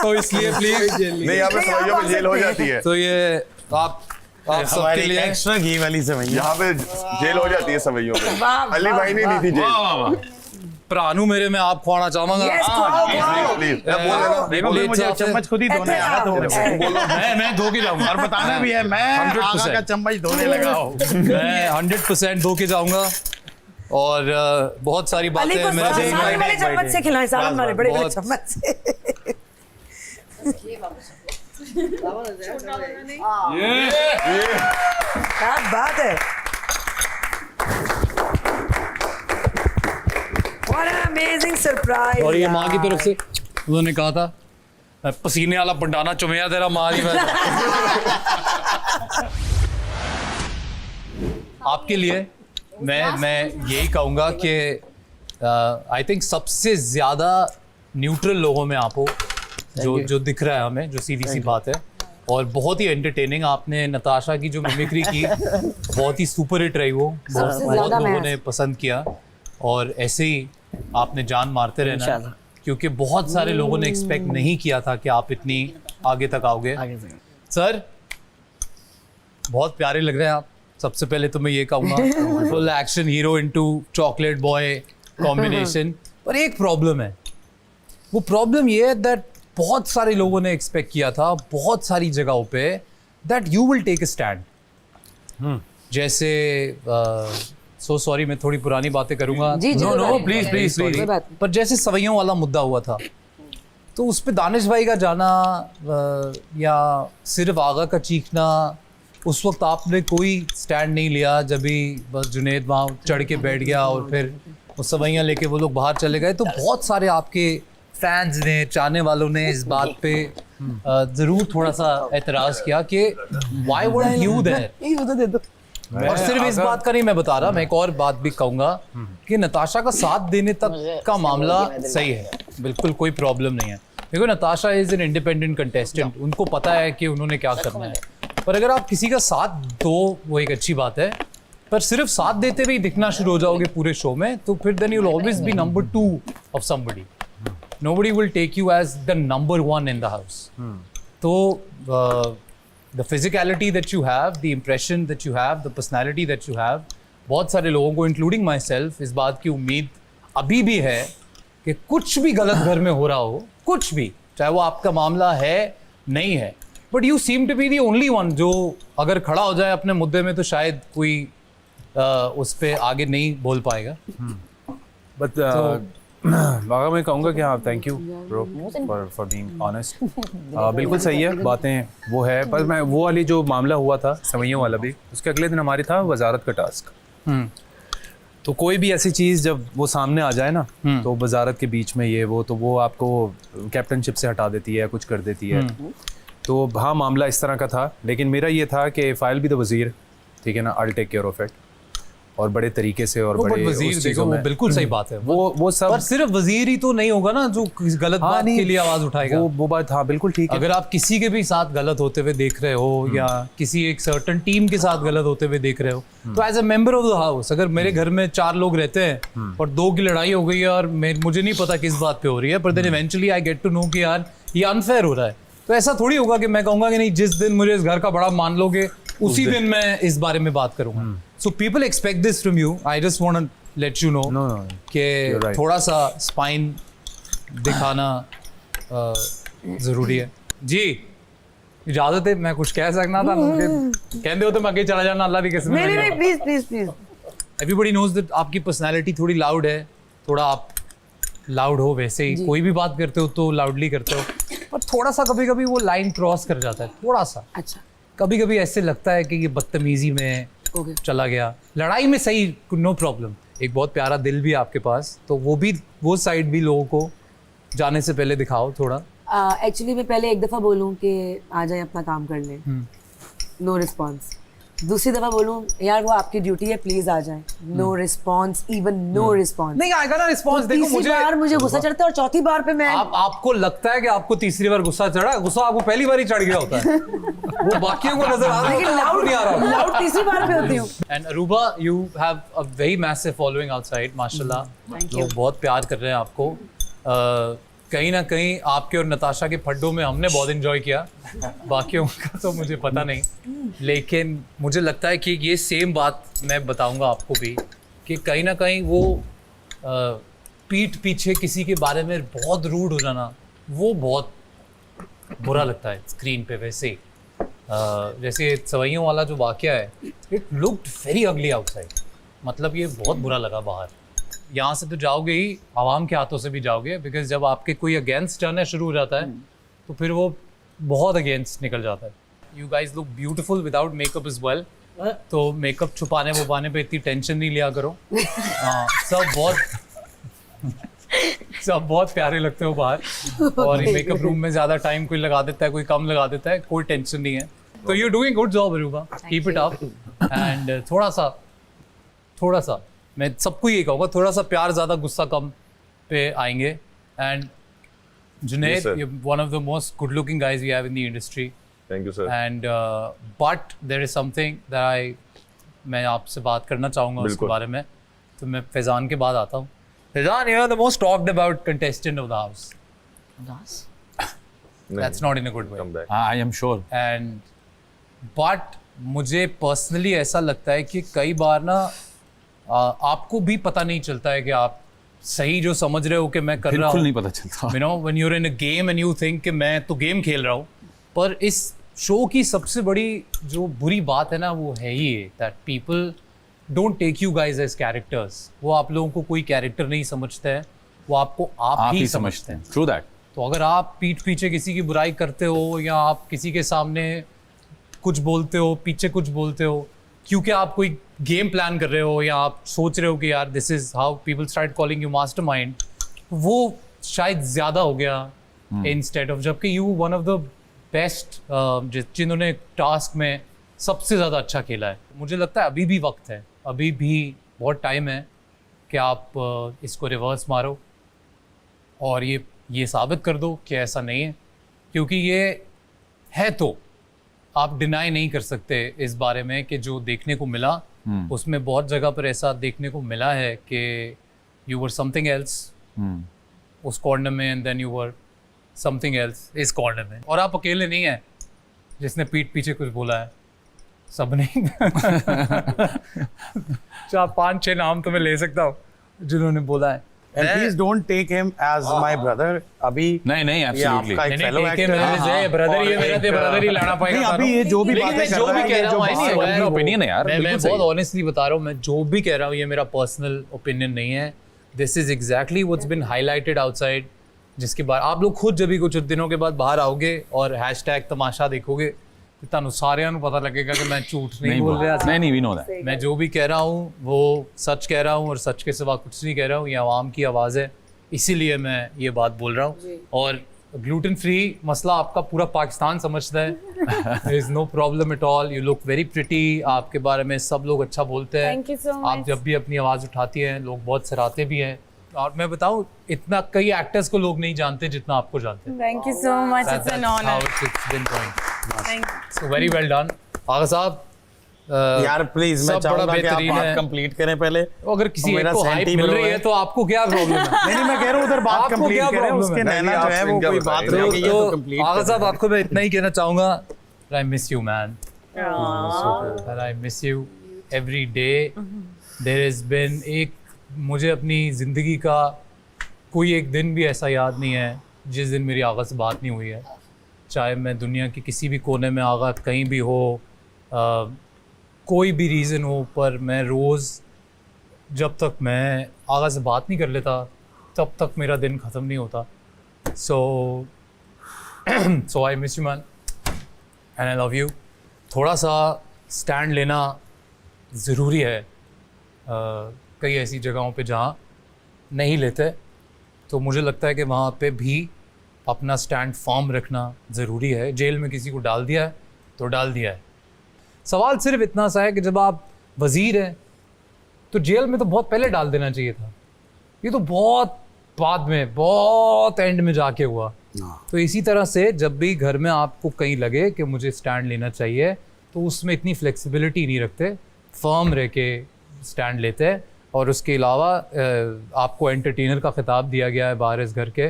तो इसलिए प्लीज। नहीं, यहाँ पे सवैयों में जेल हो जाती है। तो ये आप सबके लिए एक्स्ट्रा घी वाली सेवैयां, यहाँ पे जेल हो जाती है सवैयों पे। अली भाई ने दी थी जेल। प्राणु मेरे में आप खुआना चाहूंगा। प्लीज मुझे चम्मच खुद ही धोने आया तो मैं धो के जाऊंगा। और बताना भी है, मैं आगा का चम्मच धोने लगा हूँ। मैं 100% धो के जाऊंगा। और बहुत सारी बातें वाले चम्मच से खिलाएं, सालन वाले बड़े बड़े चम्मच से। क्या बात है, What an amazing surprise। और ये माँ की तरफ से उन्होंने कहा था, पसीने वाला पंडाना चुमैया तेरा माँ ही। आपके लिए मैं यही कहूँगा कि आई थिंक सबसे ज़्यादा न्यूट्रल लोगों में आप हो, जो दिख रहा है हमें, जो सीधी सी बात है। और बहुत ही एंटरटेनिंग आपने नताशा की जो मिमिक्री की, बहुत ही सुपर हिट रही वो, बहुत लोगों ने पसंद किया। और ऐसे ही आपने जान मारते रहना, क्योंकि बहुत सारे लोगों ने एक्सपेक्ट नहीं किया था कि आप इतनी आगे तक आओगे। सर, बहुत प्यारे लग रहे हैं आप। सबसे पहले तो मैं ये कहूँगा, full action hero into chocolate boy combination. पर एक प्रॉब्लम है, वो प्रॉब्लम ये है दैट बहुत सारे लोगों ने एक्सपेक्ट किया था बहुत सारी जगहों पे that you will take a stand. जैसे सो सॉरी, मैं थोड़ी पुरानी बातें करूंगा। No please. पर जैसे सवैयों वाला मुद्दा हुआ था, तो उस पे दानिश भाई का जाना या सिर्फ आगा का चीखना, उस वक्त आपने कोई स्टैंड नहीं लिया। जब भी बस जुनेद वहाँ चढ़ के बैठ गया और फिर वो सवैयां लेके वो लोग बाहर चले गए, तो बहुत सारे आपके फैंस ने, चाहने वालों ने इस बात पे जरूर थोड़ा सा एतराज किया कि व्हाई weren't you there? और सिर्फ इस बात का नहीं मैं बता रहा, मैं एक और बात भी कहूंगा कि नताशा का साथ देने तक का मामला सही है, बिल्कुल कोई प्रॉब्लम नहीं है। देखो Natasha is an independent contestant, उनको पता है कि उन्होंने क्या करना है। पर अगर आप किसी का साथ दो वो एक अच्छी बात है, पर सिर्फ साथ देते हुए दिखना शुरू हो जाओगे पूरे शो में तो फिर then you will always be number 2 of somebody. Nobody will take you as the number 1 in the house. So the physicality that you have, the impression that you have, the personality that you have, बहुत सारे लोगों को including myself इस बात की उम्मीद अभी भी है कि कुछ भी गलत घर में हो रहा हो, कुछ भी, चाहे वो आपका मामला है नहीं है, but you seem to be the only one जो अगर खड़ा हो जाए अपने मुद्दे में तो शायद कोई उस पे आगे नहीं बोल पाएगा। But बागा मैं कहूँगा कि हाँ thank you bro for being honest. बिल्कुल सही है, बातें वो है, पर मैं वो वाली जो मामला हुआ था सवैयों वाला भी, उसके अगले दिन हमारी था वजारत का टास्क। तो कोई भी ऐसी चीज़ जब वो सामने आ जाए ना तो वजारत के बीच में ये वो तो वो आपको कैप्टनशिप से हटा देती है, कुछ कर देती है। तो हाँ मामला इस तरह का था, लेकिन मेरा ये था कि फाइल भी द वज़ीर, ठीक है ना, I will take care of it, और बड़े तरीके से और बड़े वजीर देखो वो बिल्कुल सही बात है, वो सब, पर सिर्फ वजीर ही तो नहीं होगा ना जो गलत बात के लिए आवाज उठाएगा। वो बात हाँ बिल्कुल ठीक है। अगर आप किसी के भी साथ गलत होते हुए देख रहे हो या किसी एक सर्टेन टीम के साथ गलत होते हुए देख रहे हो तो as a member of the house, अगर मेरे घर में 4 लोग रहते हैं और 2 की लड़ाई हो गई है और मुझे नहीं पता किस बात पे हो रही है, पर then eventually I get to know कि यार ये अनफेयर हो रहा है, तो ऐसा थोड़ी होगा कि मैं कहूंगा कि नहीं जिस दिन मुझे इस घर का बड़ा मान लोगे उसी दिन मैं इस बारे में बात करूंगा। So people expect this from you. I just want to let you know कि थोड़ा सा स्पाइन दिखाना जरूरी है। जी इजाजत है, मैं कुछ कह सकना था, कहते हो तो मैं आगे चला जाना, अल्लाह भी कैसे नहीं please please please. Everybody knows that आपकी पर्सनालिटी थोड़ी लाउड है, थोड़ा आप लाउड हो वैसे ही, कोई भी बात करते हो तो लाउडली करते हो, पर थोड़ा सा कभी कभी वो लाइन क्रॉस कर जाता है, थोड़ा सा। अच्छा कभी कभी ऐसे लगता है कि ये बदतमीजी में चला गया, लड़ाई में सही नो प्रॉब्लम, एक बहुत प्यारा दिल भी है आपके पास, तो वो साइड भी लोगों को जाने से पहले दिखाओ थोड़ा। एक्चुअली मैं पहले एक दफ़ा बोलूँ कि आ जाए अपना काम कर लें, नो रिस्पॉन्स। दूसरी दफ़ा बोलूँ यार वो आपकी ड्यूटी है, प्लीज आ जाए, no response, even no response. नहीं आएगा ना रिस्पॉन्स। तो देखो मुझे गुस्सा चढ़ता है और चौथी बार पे मैं आपको लगता है कि आपको तीसरी बार गुस्सा चढ़ा, गुस्सा आपको पहली बार ही चढ़ गया होता है वो बाकियों को नजर आ रहा है, लेकिन लाउड नहीं आ रहा, लाउड तीसरी बार पे होती हूँ। And Aruba you have a very massive following outside, माशाल्लाह, लोग बहुत प्यार कर रहे हैं आपको। कहीं ना कहीं आपके और नताशा के फड्डों में हमने बहुत एंजॉय किया, बाकियों का तो मुझे पता नहीं, लेकिन मुझे लगता है कि ये सेम बात मैं बताऊंगा आपको भी कि कहीं ना कहीं वो पीठ पीछे किसी के बारे में बहुत रूड हो जाना वो बहुत बुरा लगता है स्क्रीन पे। वैसे जैसे सवैयों वाला जो वाक़या है, it looked very ugly outside, मतलब ये बहुत बुरा लगा बाहर। यहाँ से तो जाओगे ही, आवाम के हाथों से भी जाओगे, बिकॉज जब आपके कोई अगेंस्ट जाना शुरू हो जाता है तो फिर वो बहुत अगेंस्ट निकल जाता है। You guys look beautiful without makeup is well, तो मेकअप छुपाने वुपाने पे इतनी टेंशन नहीं लिया करो। सब बहुत प्यारे लगते हो बाहर, और मेकअप रूम में ज़्यादा टाइम कोई लगा देता है, कोई कम लगा देता है, कोई टेंशन नहीं है। तो you doing good job Aruba, keep it up. And थोड़ा सा मैं सबको ये कहूँगा, थोड़ा सा प्यार ज़्यादा, गुस्सा कम पे आएंगे। And Junaid, one of the most good looking guys we have in the industry. Thank you sir. And but there is something that मैं आपसे बात करना चाहूँगा उसके बारे में, तो मैं फैज़ान के बाद आता हूँ। Faizan, you are the most talked about contestant of the house. That's not in a good way. I am sure. And but मुझे पर्सनली ऐसा लगता है कि कई बार ना आपको भी पता नहीं चलता है कि आप सही जो समझ रहे हो कि मैं कर रहा हूँ, बिल्कुल नहीं पता चलता। You know, when you're in a game and you think कि मैं तो गेम खेल रहा हूँ, पर इस शो की सबसे बड़ी जो बुरी बात है ना वो है ही that people don't take you guys as characters. वो आप लोगों को कोई कैरेक्टर नहीं समझते हैं, वो आपको आप ही समझते हैं। True that. तो अगर आप पीठ पीछे किसी की बुराई करते हो या आप किसी के सामने कुछ बोलते हो, पीछे कुछ बोलते हो, क्योंकि आप कोई गेम प्लान कर रहे हो या आप सोच रहे हो कि यार this is how people start calling you mastermind, वो शायद ज़्यादा हो गया इंस्टेड ऑफ, जबकि you one of the best जिन्होंने टास्क में सबसे ज़्यादा अच्छा खेला है। मुझे लगता है अभी भी वक्त है, अभी भी बहुत टाइम है कि आप इसको रिवर्स मारो और ये साबित कर दो कि ऐसा नहीं है, क्योंकि ये है तो आप डिनाई नहीं कर सकते इस बारे में कि जो देखने को मिला उसमें बहुत जगह पर ऐसा देखने को मिला है कि यू वर समथिंग एल्स उस कॉर्नर में and then you were something else इस कॉर्नर में। और आप अकेले नहीं हैं जिसने पीठ पीछे कुछ बोला है, सब नहीं 4-5-6 नाम तो मैं ले सकता हूँ जिन्होंने बोला है। And please don't take him as my brother. अभी नहीं absolutely. आपका एक fellow actor है। ब्रदर ये मेरा ते ब्रदर ही लाना पाएगा। नहीं, अभी ये जो भी बातें कर रहा है, ये जो मेरा ओपिनियन है यार, मैं बहुत ऑनेस्टली बता रहा हूँ, मैं जो भी कह रहा हूँ ये मेरा पर्सनल ओपिनियन नहीं है। This is exactly what's been highlighted outside, जिसके बाद आप लोग खुद जब भी कुछ दिनों के बाद बाहर आओगे और हैशटैग तमाशा देखोगे तो ਤੁਹਾਨੂੰ ਸਾਰਿਆਂ ਨੂੰ पता लगेगा कि मैं झूठ नहीं बोल रहा। नहीं we know that. मैं जो भी कह रहा हूँ वो सच कह रहा हूँ और सच के सिवा कुछ नहीं कह रहा हूँ। ये आवाम की आवाज़ है, इसीलिए मैं ये बात बोल रहा हूँ। और ग्लूटेन फ्री मसला आपका पूरा पाकिस्तान समझता है। There is no problem at all, you look very pretty, आपके बारे में सब लोग अच्छा बोलते हैं। Thank you so आप much. जब भी अपनी आवाज़ उठाती हैं लोग बहुत सराहते भी हैं। और मैं बताऊँ इतना कई एक्टर्स को लोग नहीं जानते जितना आपको जानते हैं। Thank you so much. It's an honor. It's been going. Thank you. So very well done. आगा साहब यार प्लीज मैं चाहूंगा कि आप बात कंप्लीट करें पहले। अगर किसी एक को हाइप मिल रही है तो आपको क्या प्रॉब्लम है? नहीं मैं कह रहा हूँ उधर बात कंप्लीट करें, उसके नैना जो है वो कोई बात नहीं है, ये तो कंप्लीट। आगा साहब आपको मैं इतना ही कहना चाहूँगा, I miss you man. And I miss you every day. There has been मुझे अपनी ज़िंदगी का कोई एक दिन भी ऐसा याद नहीं है जिस दिन मेरी आगा से बात नहीं हुई है। चाहे मैं दुनिया के किसी भी कोने में आगा कहीं भी हो, कोई भी रीज़न हो, पर मैं रोज़ जब तक मैं आगा से बात नहीं कर लेता तब तक मेरा दिन ख़त्म नहीं होता। So I miss you man and I love you. थोड़ा सा स्टैंड लेना ज़रूरी है कई ऐसी जगहों पे जहाँ नहीं लेते, तो मुझे लगता है कि वहाँ पे भी अपना स्टैंड फॉर्म रखना ज़रूरी है। जेल में किसी को डाल दिया है तो डाल दिया है। सवाल सिर्फ इतना सा है कि जब आप वज़ीर हैं तो जेल में तो बहुत पहले डाल देना चाहिए था, ये तो बहुत बाद में, बहुत एंड में जाके हुआ। तो इसी तरह से जब भी घर में आपको कहीं लगे कि मुझे स्टैंड लेना चाहिए तो उसमें इतनी फ्लेक्सिबिलिटी नहीं रखते, फर्म रह के स्टैंड लेते हैं। और उसके अलावा आपको एंटरटेनर का खिताब दिया गया है बाहर इस घर के,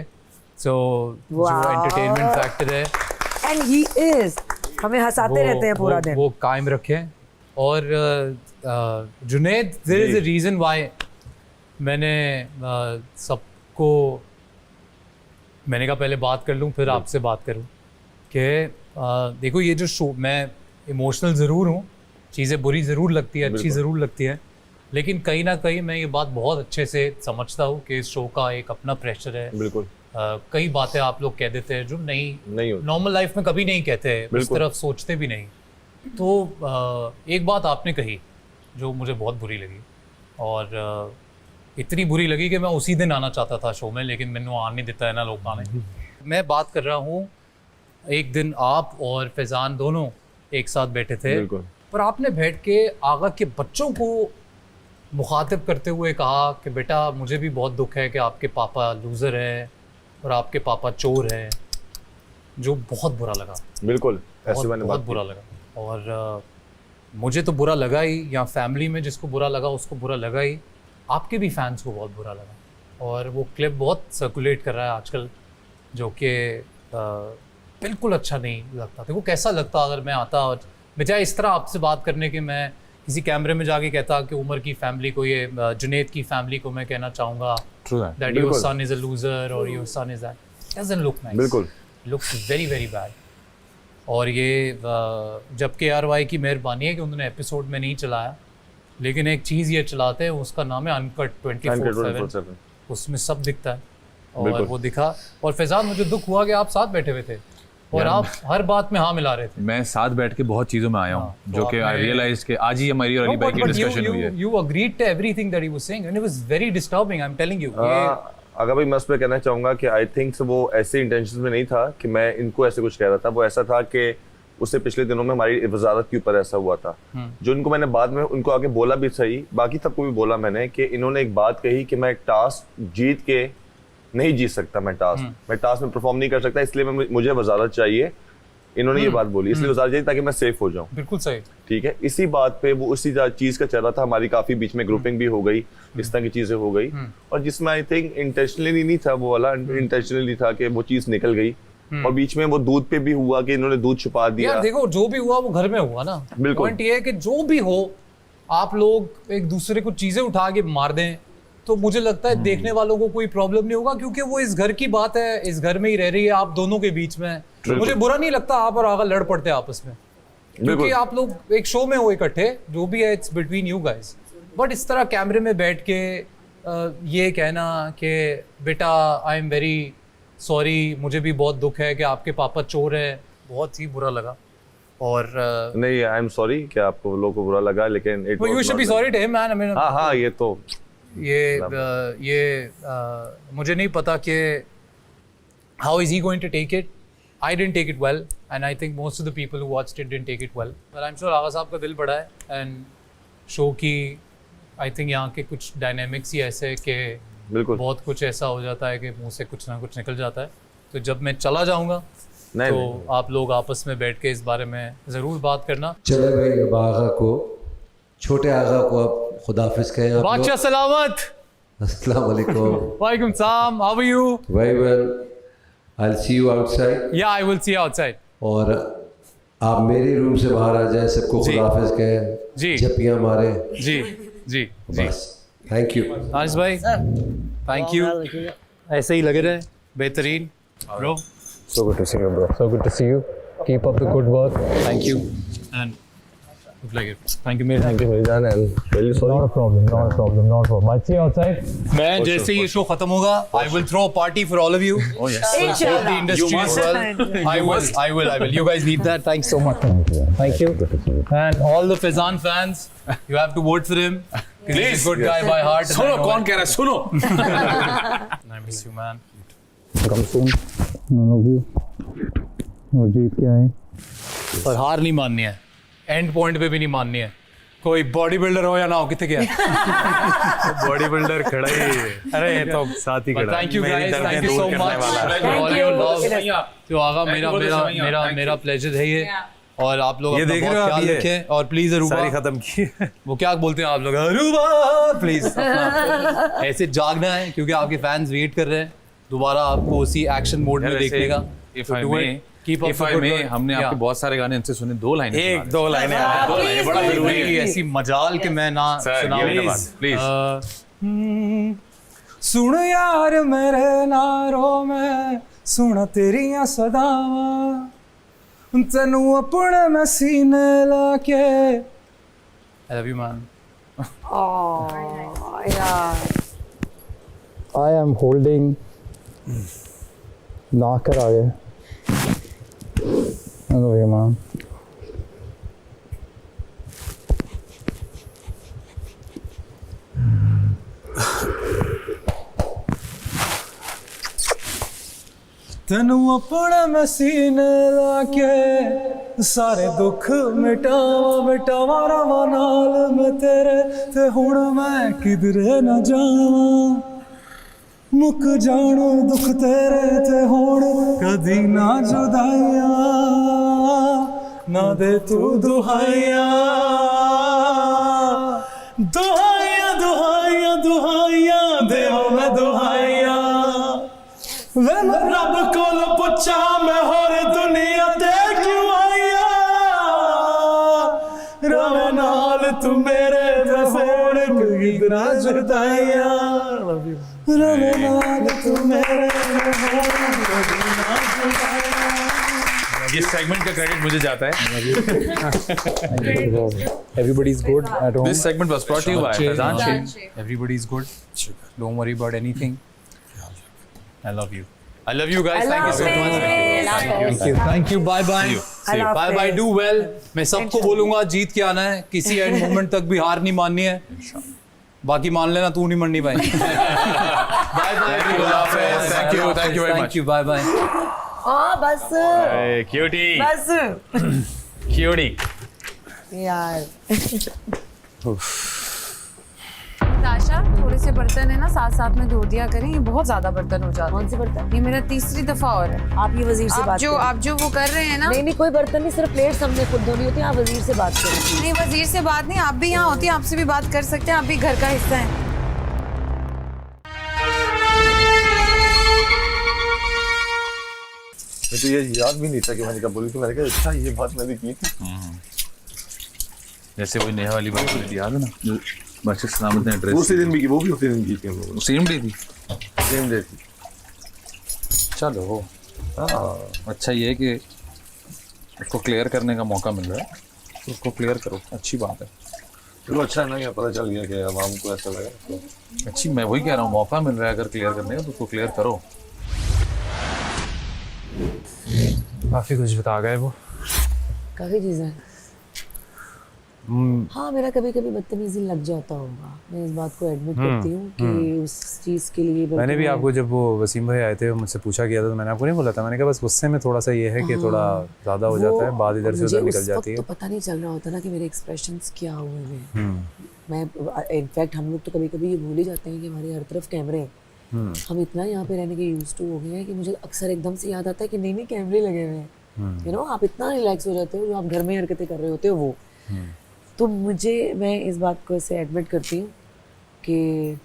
सो जो एंटरटेनमेंट फैक्टर है एंड ही इज, हमें हंसाते रहते हैं पूरा दिन, वो कायम रखें। और Junaid, there is a reason why मैंने सबको, मैंने कहा पहले बात कर लूँ फिर आपसे बात करूँ कि देखो ये जो शो, मैं इमोशनल ज़रूर हूँ, चीज़ें बुरी ज़रूर लगती है, अच्छी ज़रूर लगती है, लेकिन कहीं ना कहीं मैं ये बात बहुत अच्छे से समझता हूँ कि इस शो का एक अपना प्रेशर है। बिल्कुल। कई बातें आप लोग कह देते हैं जो नहीं नॉर्मल लाइफ में कभी नहीं कहते, उस तरफ सोचते भी नहीं। तो एक बात आपने कही जो मुझे बहुत बुरी लगी, और इतनी बुरी लगी कि मैं उसी दिन आना चाहता था शो में, लेकिन मैंने आने नहीं देता है ना लोग आने। मैं बात कर रहा हूँ, एक दिन आप और फैज़ान दोनों एक साथ बैठे थे, पर आपने बैठ के आगा के बच्चों को मुखातिब करते हुए कहा कि बेटा मुझे भी बहुत दुख है कि आपके पापा लूज़र हैं और आपके पापा चोर हैं, जो बहुत बुरा लगा। बिल्कुल, ऐसे बहुत बुरा लगा। और मुझे तो बुरा लगा ही, या फैमिली में जिसको बुरा लगा उसको बुरा लगा ही, आपके भी फैंस को बहुत बुरा लगा। और वो क्लिप बहुत सर्कुलेट कर रहा है आजकल, जो कि बिल्कुल अच्छा नहीं लगता। देखो कैसा लगता अगर मैं आता और बजाय इस तरह आपसे बात करने के मैं किसी कैमरे में जाके कहता कि उमर की फैमिली को, ये जुनैद की फैमिली को मैं कहना चाहूँगा that your son is a loser और your son is that, doesn't look nice. बिल्कुल, लुक्स वेरी वेरी बैड। और ये जब KRY की मेहरबानी है कि उन्होंने एपिसोड में नहीं चलाया, लेकिन एक चीज़ ये चलाते हैं उसका नाम है अनकट 24/7, उसमें सब दिखता है और वो दिखा। और फैज़ान, मुझे दुख हुआ कि आप साथ बैठे हुए थे और आप हर बात में हाँ मिला रहे थे। मैं साथ बैठ के बहुत चीज़ों में आया हूँ, जो कि आई रियलाइज कि आज ही हमारी और अली भाई की डिस्कशन हुई है। You agreed to everything that he was saying and it was very disturbing, I'm telling you। अगर भाई मैं उस पर कहना चाहूँगा कि आई थिंक वो ऐसे इंटेंशन में नहीं था कि मैं इनको ऐसे कुछ कह रहा था, वो ऐसा था कि उससे पिछले दिनों में हमारी वजारत के ऊपर ऐसा हुआ था, जो इनको मैंने बाद में उनको आगे बोला भी सही, बाकी सबको भी बोला मैंने कि इन्होंने एक बात कही कि मैं टास्क जीत के नहीं जीत सकता, मैं टास्क में परफॉर्म नहीं कर सकता, इसलिए मुझे वजारत चाहिए। इन्होंने ये बात बोली, इसलिए वजारत चाहिए ताकि मैं सेफ हो जाऊं। बिल्कुल सही, ठीक है। इसी बात पे वो उसी चीज का चल रहा था, हमारी काफी बीच में ग्रुपिंग भी हो गई, इस तरह की चीजें हो गई, और जिसमें आई थिंक इंटेंशनली नहीं था वो वाला, इंटेंशनली था कि वो चीज निकल गई, और बीच में वो दूध पे भी हुआ कि इन्होंने दूध छुपा दिया। यार देखो, जो भी हुआ वो घर में हुआ ना। बिल्कुल। पॉइंट ये है कि जो भी हो, आप लोग एक दूसरे को चीजें उठा के मार दें तो मुझे लगता है देखने वालों को कोई प्रॉब्लम नहीं होगा, क्योंकि वो इस घर की बात है, इस घर में ही रह रही है, आप दोनों के बीच में। मुझे बुरा नहीं लगता आप और आगा लड़ पड़ते हैं आपस में, क्योंकि आप लोग एक शो में हो इकट्ठे, जो भी है it's between you guys. But इस तरह कैमरे में बैठ के ये कहना कि बेटा आई एम वेरी सॉरी, मुझे भी बहुत दुख है कि आपके पापा चोर है, बहुत ही बुरा लगा। और नहीं, आई एम सॉरी कि आपको लोगों को बुरा लगा, लेकिन you should be sorry to him man. I mean हाँ, ये तो मुझे नहीं पता कि how is he going to take it. I didn't take it well, and I think most of the people who watched it didn't take it well. But I'm sure आगा साहब का दिल बड़ा है, and शो की I think यहाँ के कुछ dynamics ही ऐसे कि बहुत कुछ ऐसा हो जाता है कि मुंह से कुछ ना कुछ निकल जाता है। तो जब मैं चला जाऊँगा तो आप लोग आपस में बैठ के इस बारे में ज़रूर बात करना। चले भाई, अब आगा को, छोटे आगा को आप खुदाफिज कहें। बादशाह सलामत। अस्सलाम वालेकुम। वालेकुम सलाम। How are you? Very well. I'll see you outside. Yeah, I will see you outside. और आप मेरे रूम से बाहर आ जाए, सबको खुदाफिज कहें, जी, झपियाँ मारे। जी जी जी। बस, थैंक यू आनिस भाई, थैंक यू। ऐसे ही लगे रहे, बेहतरीन bro. So good to see you, bro. So good to see you. Keep up the good work. Thank you. And look like it. Thank you, mate. Thank you, Mirzan, and really sorry. Not a problem. Not a problem. Not a problem. I'll see you outside. मैं जैसे ये show खत्म होगा, I will throw a party for all of you. Oh yes. For the industry as well. I will. You guys need that. Thanks so much. Thank you. And all the Faizan fans, you have to vote for him. He's a good guy by heart. सुनो, कौन कह रहा है? सुनो. I miss you, man. Come soon. I love you. और जीत के आए। पर हार नहीं माननी है, एंड पॉइंट पे भी नहीं माननी है। कोई बॉडी बिल्डर हो या ना हो, कितने गया बॉडी बिल्डर खड़ा ही है। अरे ये तो साथ ही खड़ा। Thank you guys, thank you so much all your love. तो आगा मेरा प्लेजर है ये, और आप लोग अपना बहुत ख्याल रखें, और प्लीज अरूबा सारी खत्म की। वो क्या बोलते हैं आप लोग, अरूबा प्लीज ऐसे जागना है, क्योंकि आपके फैंस वेट कर रहे हैं दोबारा आपको उसी एक्शन मोड में देखने का। हमने आपके बहुत सारे गाने उनसे सुने, 2 लाइनें, 1-2 लाइनें बड़ा जरूरी है, ऐसी मजाल के मैं ना सुनाऊं। प्लीज सुन यार मेरे नारों में, सुन तेरियां सदावां, तेनू अपने में सीने लाके। I love you man. Oh यार, I am holding नाकर आ गए। हेलो ये मां। तेनू अपने में सीने लाके, सारे दुख मिटावा रवा नाल मैं तेरे, ते हुण मैं किधरे न जावां, मुक जानो दुख तेरे ते हुण कदी ना जुदाइया, ना दे तू दुहाइया, दुहाइया दुहाइया दुहाइया देवा मैं दुहाइया, वे मैं रब कोल पुछा मैं होर दुनिया ते क्यों आइया, रवे नाल तू मेरे ते फोड़ किधरा जुदाइया, रवे नाल तू मेरे ते फोड़ किधरा जुदाइया। ये सेगमेंट का क्रेडिट मुझे जाता है। Everybody's good at home. This segment was brought to you by Faizan. Everybody's good. Don't worry about anything. I love you. I love you guys. Thank you so much. Thank you. Bye bye. Bye bye. Do well. मैं सबको बोलूंगा जीत के आना है, किसी end moment तक भी हार नहीं माननी है, बाकी मान लेना तू नहीं मरनी भाई। Bye bye Thank you very much. Thank you bye bye हाँ बस क्यूटी बस क्यूटी यार नताशा थोड़े से बर्तन है ना साथ साथ में धो दिया करें, ये बहुत ज्यादा बर्तन हो जाते हैं। कौन से बर्तन? ये मेरा तीसरी दफा और है। आप ये वजीर से बात करें। आप जो वो कर रहे हैं ना, नहीं कोई बर्तन नहीं, सिर्फ प्लेट्स हमने खुद धोनी होती है। आप वजीर से बात करें। नहीं वजीर से बात नहीं, आप भी यहाँ होती हैं, आपसे भी बात कर सकते हैं, आप भी घर का हिस्सा हैं। मैं तो ये याद भी नहीं था कि मैंने कब बोली थी। मैंने कहा अच्छा ये बात मैंने की थी। जैसे वही नेहा वाली बात बोली याद है ना, जो बख्शिश सलामत ने वो एड्रेस उसी दिन भी की, वो भी उसी दिन की थी हम लोगों ने। सेम डे थी। सेम डे थी। चलो अच्छा ये है कि उसको क्लियर करने का मौका मिल रहा है, तो उसको क्लियर करो, अच्छी बात है। चलो अच्छा है ना, क्या पता चल गया कि अब हमको ऐसा लगा तो अच्छी, मैं वही कह रहा हूँ, मौका मिल रहा है अगर क्लियर करने का तो उसको क्लियर करो। काफ़ी कुछ बता गए वो। काफी चीजें। हाँ मेरा कभी कभी बदतमीजी लग जाता होगा, मैं इस बात को एडमिट करती हूँ कि उस चीज़ के लिए मैंने भी आपको जब वो वसीम भाई आए थे मुझसे पूछा गया था तो मैंने आपको नहीं बोला था, मैंने कहा बस गुस्से में थोड़ा सा ये है कि थोड़ा ज़्यादा हो जाता है, बात इधर से उधर निकल जाती है। तो पता नहीं चल रहा होता ना कि मेरे एक्सप्रेशंस क्या हुए हैं। मैं इनफैक्ट हम लोग तो कभी कभी ये भूल ही जाते हैं कि हमारे हर तरफ कैमरे हैं। हम इतना यहाँ पे रहने के यूज टू हो गए हैं कि मुझे अक्सर एकदम से याद आता है कि नहीं कैमरे लगे हुए हैं। यू नो आप इतना रिलैक्स हो जाते हो जो आप घर में हरकतें कर रहे होते हो वो। तो मैं इस बात को ऐसे एडमिट करती हूँ कि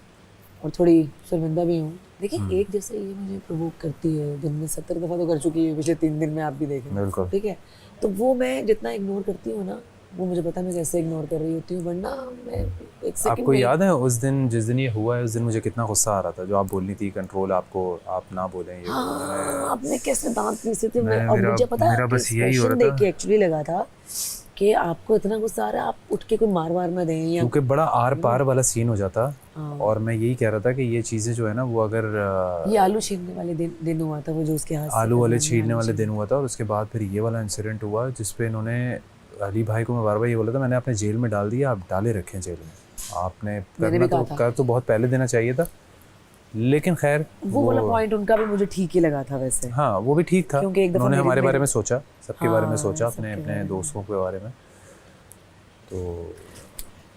और थोड़ी शर्मिंदा भी हूँ। देखिए एक जैसे ये मुझे प्रोवोक करती है, दिन में 70 दफ़ा तो कर चुकी है पिछले 3 दिन में, आप भी देखें ठीक है। तो वो मैं जितना इग्नोर करती हूँ ना, वो मुझे पता है मैं कैसे इग्नोर कर रही होती हूँ, वरना मैं एक सेकंड। आपको याद है उस दिन जिस दिन ये हुआ है उस दिन मुझे कितना गुस्सा आ रहा था, जो आप बोलनी थी कंट्रोल आपको, आप ना बोलें ये। हाँ आपने कैसे दांत पीसे थे और मुझे पता है बस यही हो रहा था, देख के एक्चुअली लगा था कि आपको इतना गुस्सा आ रहा है, आप उठ के कोई मार ना दें या क्योंकि बड़ा आर पार वाला सीन हो जाता। और मैं यही कह रहा था कि ये चीज़ें जो है ना वो अगर ये आलू छीलने वाले दिन हुआ था, वो जो उसके हाथ आलू वाले छीलने वाले दिन हुआ था, और उसके बाद फिर ये वाला इंसिडेंट हुआ जिसपे इन्होंने अली भाई को मैं बार बार ये बोला था, मैंने आपने जेल में डाल दिया, आप डाले रखें जेल में, आपने करना तो कर तो बहुत पहले देना चाहिए था, लेकिन खैर वो वाला पॉइंट उनका भी मुझे ठीक ही लगा था वैसे। हाँ वो भी ठीक था, उन्होंने हमारे बारे में सोचा, सबके बारे में सोचा, अपने दोस्तों के बारे में। तो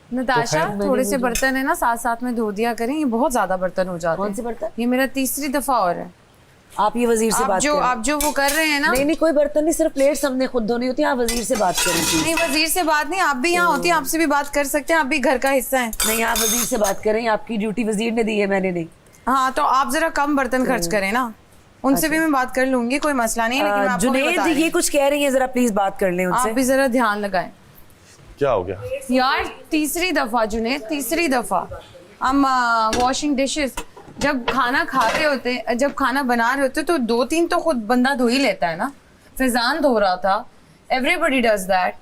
नताशा थोड़े से बर्तन है ना साथ साथ में धो दिया करें, ये बहुत ज्यादा बर्तन हो जाते हैं। कौन से बर्तन? ये मेरा तीसरी दफा और है। आप ये वजीर से बात करें। आप जो वो कर रहे हैं ना, नहीं कोई बर्तन नहीं, सिर्फ प्लेट्स हमने खुद धोनी होती है। आप वजीर से बात करें। नहीं वजीर से बात नहीं, आप भी यहाँ होती हैं, आपसे भी बात कर सकते हैं, आप भी घर का हिस्सा हैं। नहीं आप वजीर से बात करें, आपकी ड्यूटी वजीर ने दी है, मैंने नहीं। हाँ तो आप जरा कम बर्तन खर्च करें ना, उनसे भी मैं बात कर लूंगी, कोई मसला नहीं है, लेकिन मैं आपको भी बता रही हूं। ये कुछ कह रही है, जरा प्लीज बात कर लें उनसे। आप भी जरा ध्यान लगाएं। क्या हो गया यार तीसरी दफा जुनैद, तीसरी दफा हम वॉशिंग डिशेस, जब खाना खा रहे होते, जब खाना बना रहे होते तो 2-3 तो खुद बंदा धो ही लेता है ना। फैजान धो रहा था, everybody does that,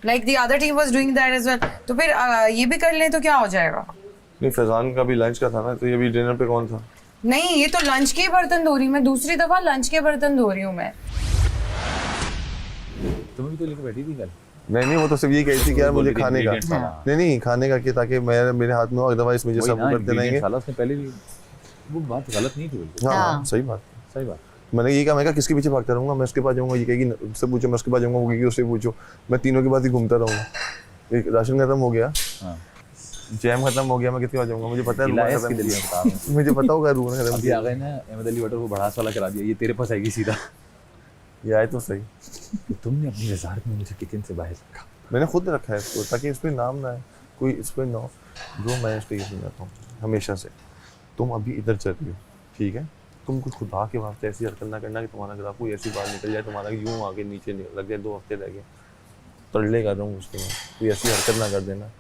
like the other team was doing that as well. तो फिर ये भी कर लें तो क्या हो जाएगा? नहीं फैजान का भी लंच का था ना, तो ये भी डिनर पे कौन था? नहीं ये तो लंच के बर्तन धो रही हूँ मैं, दूसरी दफा लंच के बर्तन धो रही हूँ मैं। तुम भी तो लेके बैठी थी कल। नहीं वो तो सिर्फ ये कही थी कि यार मुझे खाने का, नहीं खाने का कि ताकि मेरे हाथ में हो, अदरवाइज मुझे सब करते रहेंगे। उसने पहले भी वो बात गलत नहीं थी। हाँ सही बात। मैंने ये कहा, मैं किसके पीछे भागता रहूंगा, मैं उसके पास जाऊंगा, ये कहेगी उससे पूछो, मैं उसके पास जाऊंगा, वो कहेगी उससे पूछो, मैं तीनों के पास ही घूमता रहूंगा। एक राशन खत्म हो गया, जैम खत्म हो गया, मैं किसके पास जाऊंगा? मुझे पता है मुझे पता होगा रूम खत्म। अभी आ गए ना अहमद अली वाटर को बढ़ास वाला करा दिया, ये तेरे पास आएगी सीधा। ये आए तो सही। तुमने अपनी वजारत में मुझे किचन से बाहर रखा। मैंने खुद रखा है इसको, ताकि इस पर नाम ना है कोई, इस पर ना हो। जो मैं इस पर समझाता हूँ हमेशा से, तुम अभी इधर चल रही हो ठीक है, तुम कुछ खुदा के वास्ते ऐसी हरकत ना करना कि तुम्हारा ग्राफ कोई ऐसी बात निकल जाए, तुम्हारा यूँ आगे नीचे लग जाए, 2 हफ्ते रह गए, तड़ले कर रहा हूँ उसके बाद, कोई ऐसी हरकत ना कर देना।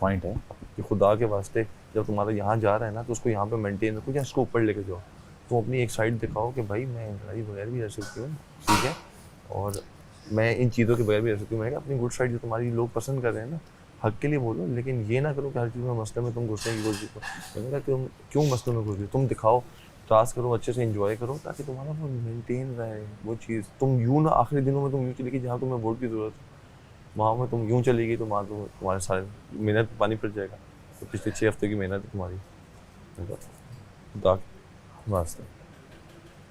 पॉइंट है कि खुदा के वास्ते जब तुम्हारा यहाँ जा रहा है ना, तो उसको यहाँ पे मेंटेन रखो या इसको ऊपर लेके जाओ। तुम अपनी एक साइड दिखाओ कि भाई मैं लड़ाई बगैर भी रह सकती हूँ ठीक है, और मैं इन चीज़ों के बगैर भी रह सकती हूँ। मैंने कहा अपनी गुड साइड जो तुम्हारी लोग पसंद कर रहे हैं ना, हक के लिए बोलो, लेकिन ये ना करो कि हर चीज़ में मसले में तुम घुसने की कोशिश करो। मैंने कहा तुम क्यों मसलों में घुस रहे हो, तुम दिखाओ, टास्क करो, अच्छे से एंजॉय करो, ताकि तुम्हारा वो मेंटेन रहे वो चीज़। तुम यूँ ना आखिरी दिनों में तुम यूँ चलेगी जहाँ तुम्हें वोट की ज़रूरत है, वहाँ में तुम यूँ चलेगी तो वहाँ तो तुम्हारे सारे मेहनत पानी पड़ जाएगा। तो पिछले 6 हफ्ते की मेहनत है तुम्हारी, वास्ते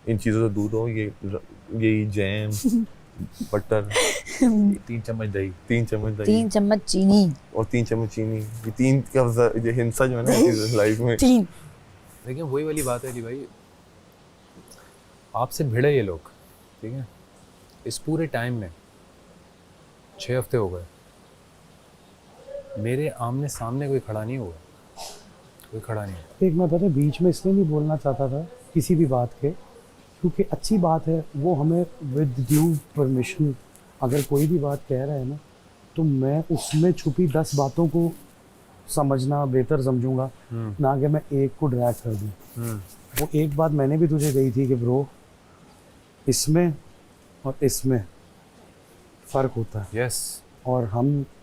इन चीज़ों से दूर हो। ये जैम बटर 3 चम्मच दही, 3 चम्मच दही, 3 चम्मच चीनी और 3 चम्मच चीनी। ये 3 का ये हिंसा जो है ना लाइफ में। 3 देखिए वही वाली बात है अली भाई, आपसे भिड़े ये लोग, ठीक है, इस पूरे टाइम में 6 हफ्ते हो गए, मेरे आमने सामने कोई खड़ा नहीं हुआ, कोई खड़ा नहीं हुआ। एक मैं पता है बीच में इसलिए नहीं बोलना चाहता था किसी भी बात के, क्योंकि अच्छी बात है वो हमें विद ड्यू परमिशन अगर कोई भी बात कह रहा है ना, तो मैं उसमें छुपी 10 बातों को समझना बेहतर समझूंगा, ना कि मैं एक को ड्रैग कर दूं। वो एक बात मैंने भी तुझे कही थी कि ब्रो इसमें और इसमें फ़र्क होता है। यस। और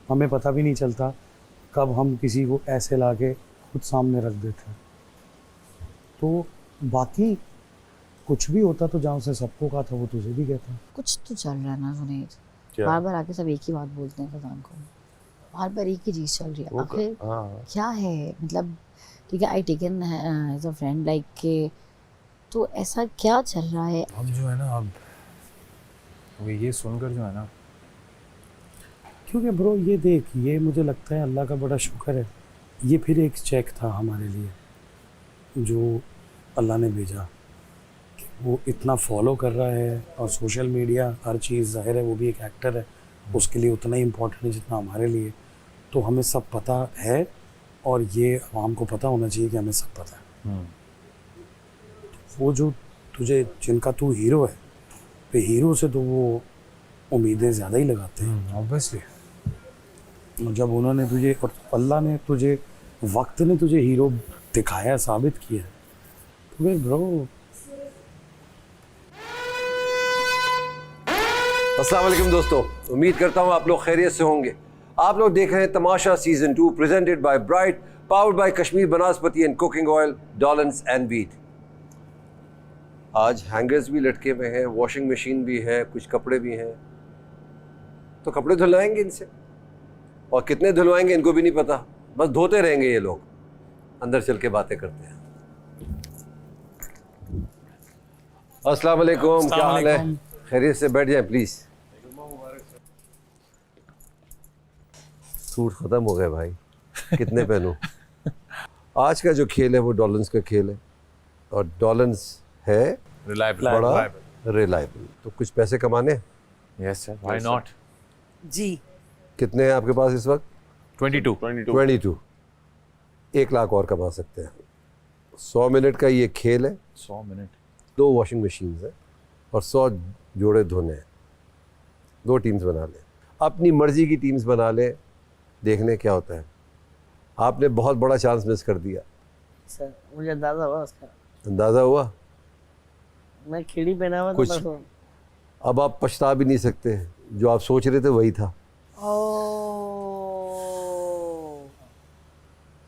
हमें पता भी नहीं चलता कब हम किसी को ऐसे लाके खुद सामने रख देते हैं। तो बाकी कुछ भी होता तो जहाँ से सबको कहा था वो तुझे भी कहता। कुछ तो चल रहा है ना जुनैद, क्या? बार बार आके सब एक ही बात बोलते हैं फैजान को, बार बार एक ही चीज़ चल रही है। आखिर क्या है, मतलब ठीक है I taken as a friend like के, तो ऐसा क्या चल रहा है? अब जो है ना, अब ये सुनकर जो है ना, क्योंकि ब्रो ये देख, ये मुझे लगता है अल्लाह का बड़ा शुक्र है, ये फिर एक चेक था हमारे लिए जो अल्लाह ने भेजा कि वो इतना फॉलो कर रहा है। और सोशल मीडिया हर चीज़ ज़ाहिर है वो भी एक एक्टर है, उसके लिए उतना ही इम्पोर्टेंट है जितना हमारे लिए। तो हमें सब पता है और ये आवाम को पता होना चाहिए कि हमें सब पता है। वो जो तुझे जिनका तू हीरो है, तो हीरो से तो वो उम्मीदें ज़्यादा ही लगाते हैं ऑब्वियसली। और जब उन्होंने तुझे और अल्लाह ने तुझे वक्त ने तुझे हीरो दिखाया, साबित किया, तो फिर ब्रो। अस्सलाम वालेकुम दोस्तों, उम्मीद करता हूँ आप लोग खैरियत से होंगे। आप लोग देख रहे हैं Tamasha season 2 presented by Bright, powered by Kashmir Banaspati and cooking oil, Dawlance and wheat. आज हैंगर्स भी लटके हुए हैं, वॉशिंग मशीन भी है, कुछ कपड़े भी हैं, तो कपड़े धुलवाएंगे इनसे, और कितने धुलवाएंगे इनको भी नहीं पता, बस धोते रहेंगे ये लोग। अंदर चल के बातें करते हैं। अस्सलाम वालेकुम, क्या हाल है? खैरियत से बैठ जाए प्लीज। सूट खत्म हो गए भाई, कितने पहनूं? आज का जो खेल है वो डॉलन्स का खेल है, और डॉलन्स है रिलायबल, बड़ा रिलायबल। तो कुछ पैसे कमाने। यस सर, व्हाई नॉट जी। कितने हैं आपके पास इस वक्त? 22। 1 लाख और कमा सकते हैं। 100 मिनट का ये खेल है। 100 मिनट, 2 वॉशिंग मशीन है और 100 जोड़े धोने हैं। 2 टीम्स बना लें, अपनी मर्जी की टीम्स बना लें, देखने क्या होता है। आपने बहुत बड़ा चांस मिस कर दिया सर, मुझे अंदाजा हुआ उसका। अंदाज़ा हुआ? मैं खिड़ी पहना हुआ कुछ था। अब आप पछता भी नहीं सकते, जो आप सोच रहे थे वही था।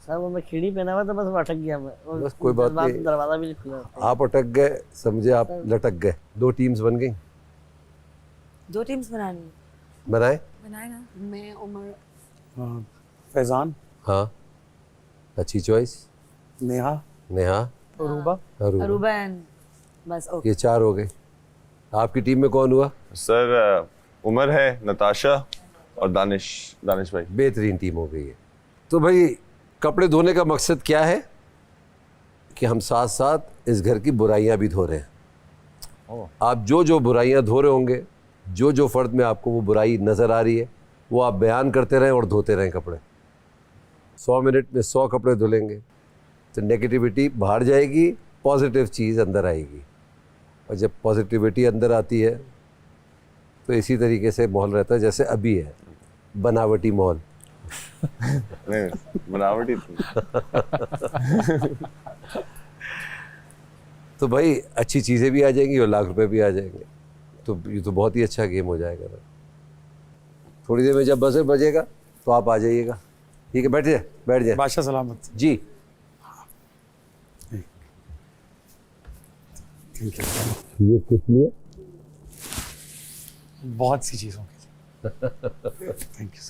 सर वो मैं खिड़ी पहना हुआ था, बस वो अटक गया मैं। बस कोई बात नहीं, दरवाजा भी नहीं खुला। आप अटक गए, समझे आप लटक गए। 2 टीम्स बन गई। 2 टीम्स बनानी बनाए ना। मैं उमर, फैजान, हाँ, अच्छी चॉइस। नेहा, अरूबा एंड बस। ओके, ये 4 हो गए। आपकी टीम में कौन हुआ? सर उमर है, नताशा और दानिश भाई। बेहतरीन टीम हो गई है। तो भाई कपड़े धोने का मकसद क्या है कि हम साथ साथ इस घर की बुराइयां भी धो रहे हैं। आप जो बुराइयां धो रहे होंगे, जो फ़र्द में आपको वो बुराई नज़र आ रही है, वो आप बयान करते रहें और धोते रहें कपड़े। 100 मिनट में 100 कपड़े धुलेंगे तो नेगेटिविटी बाहर जाएगी, पॉजिटिव चीज़ अंदर आएगी। और जब पॉजिटिविटी अंदर आती है तो इसी तरीके से माहौल रहता है जैसे अभी है, बनावटी माहौल। नहीं, बनावटी तो भाई अच्छी चीज़ें भी आ जाएंगी और लाख रुपए भी आ जाएंगे। तो ये तो बहुत ही अच्छा गेम हो जाएगा ना। थोड़ी देर में जब बजर बजेगा तो आप आ जाइएगा, ठीक है? बैठ जाए बादशाह सलामत जी। ये किस लिए? बहुत सी चीज़ों के लिए। Thank you.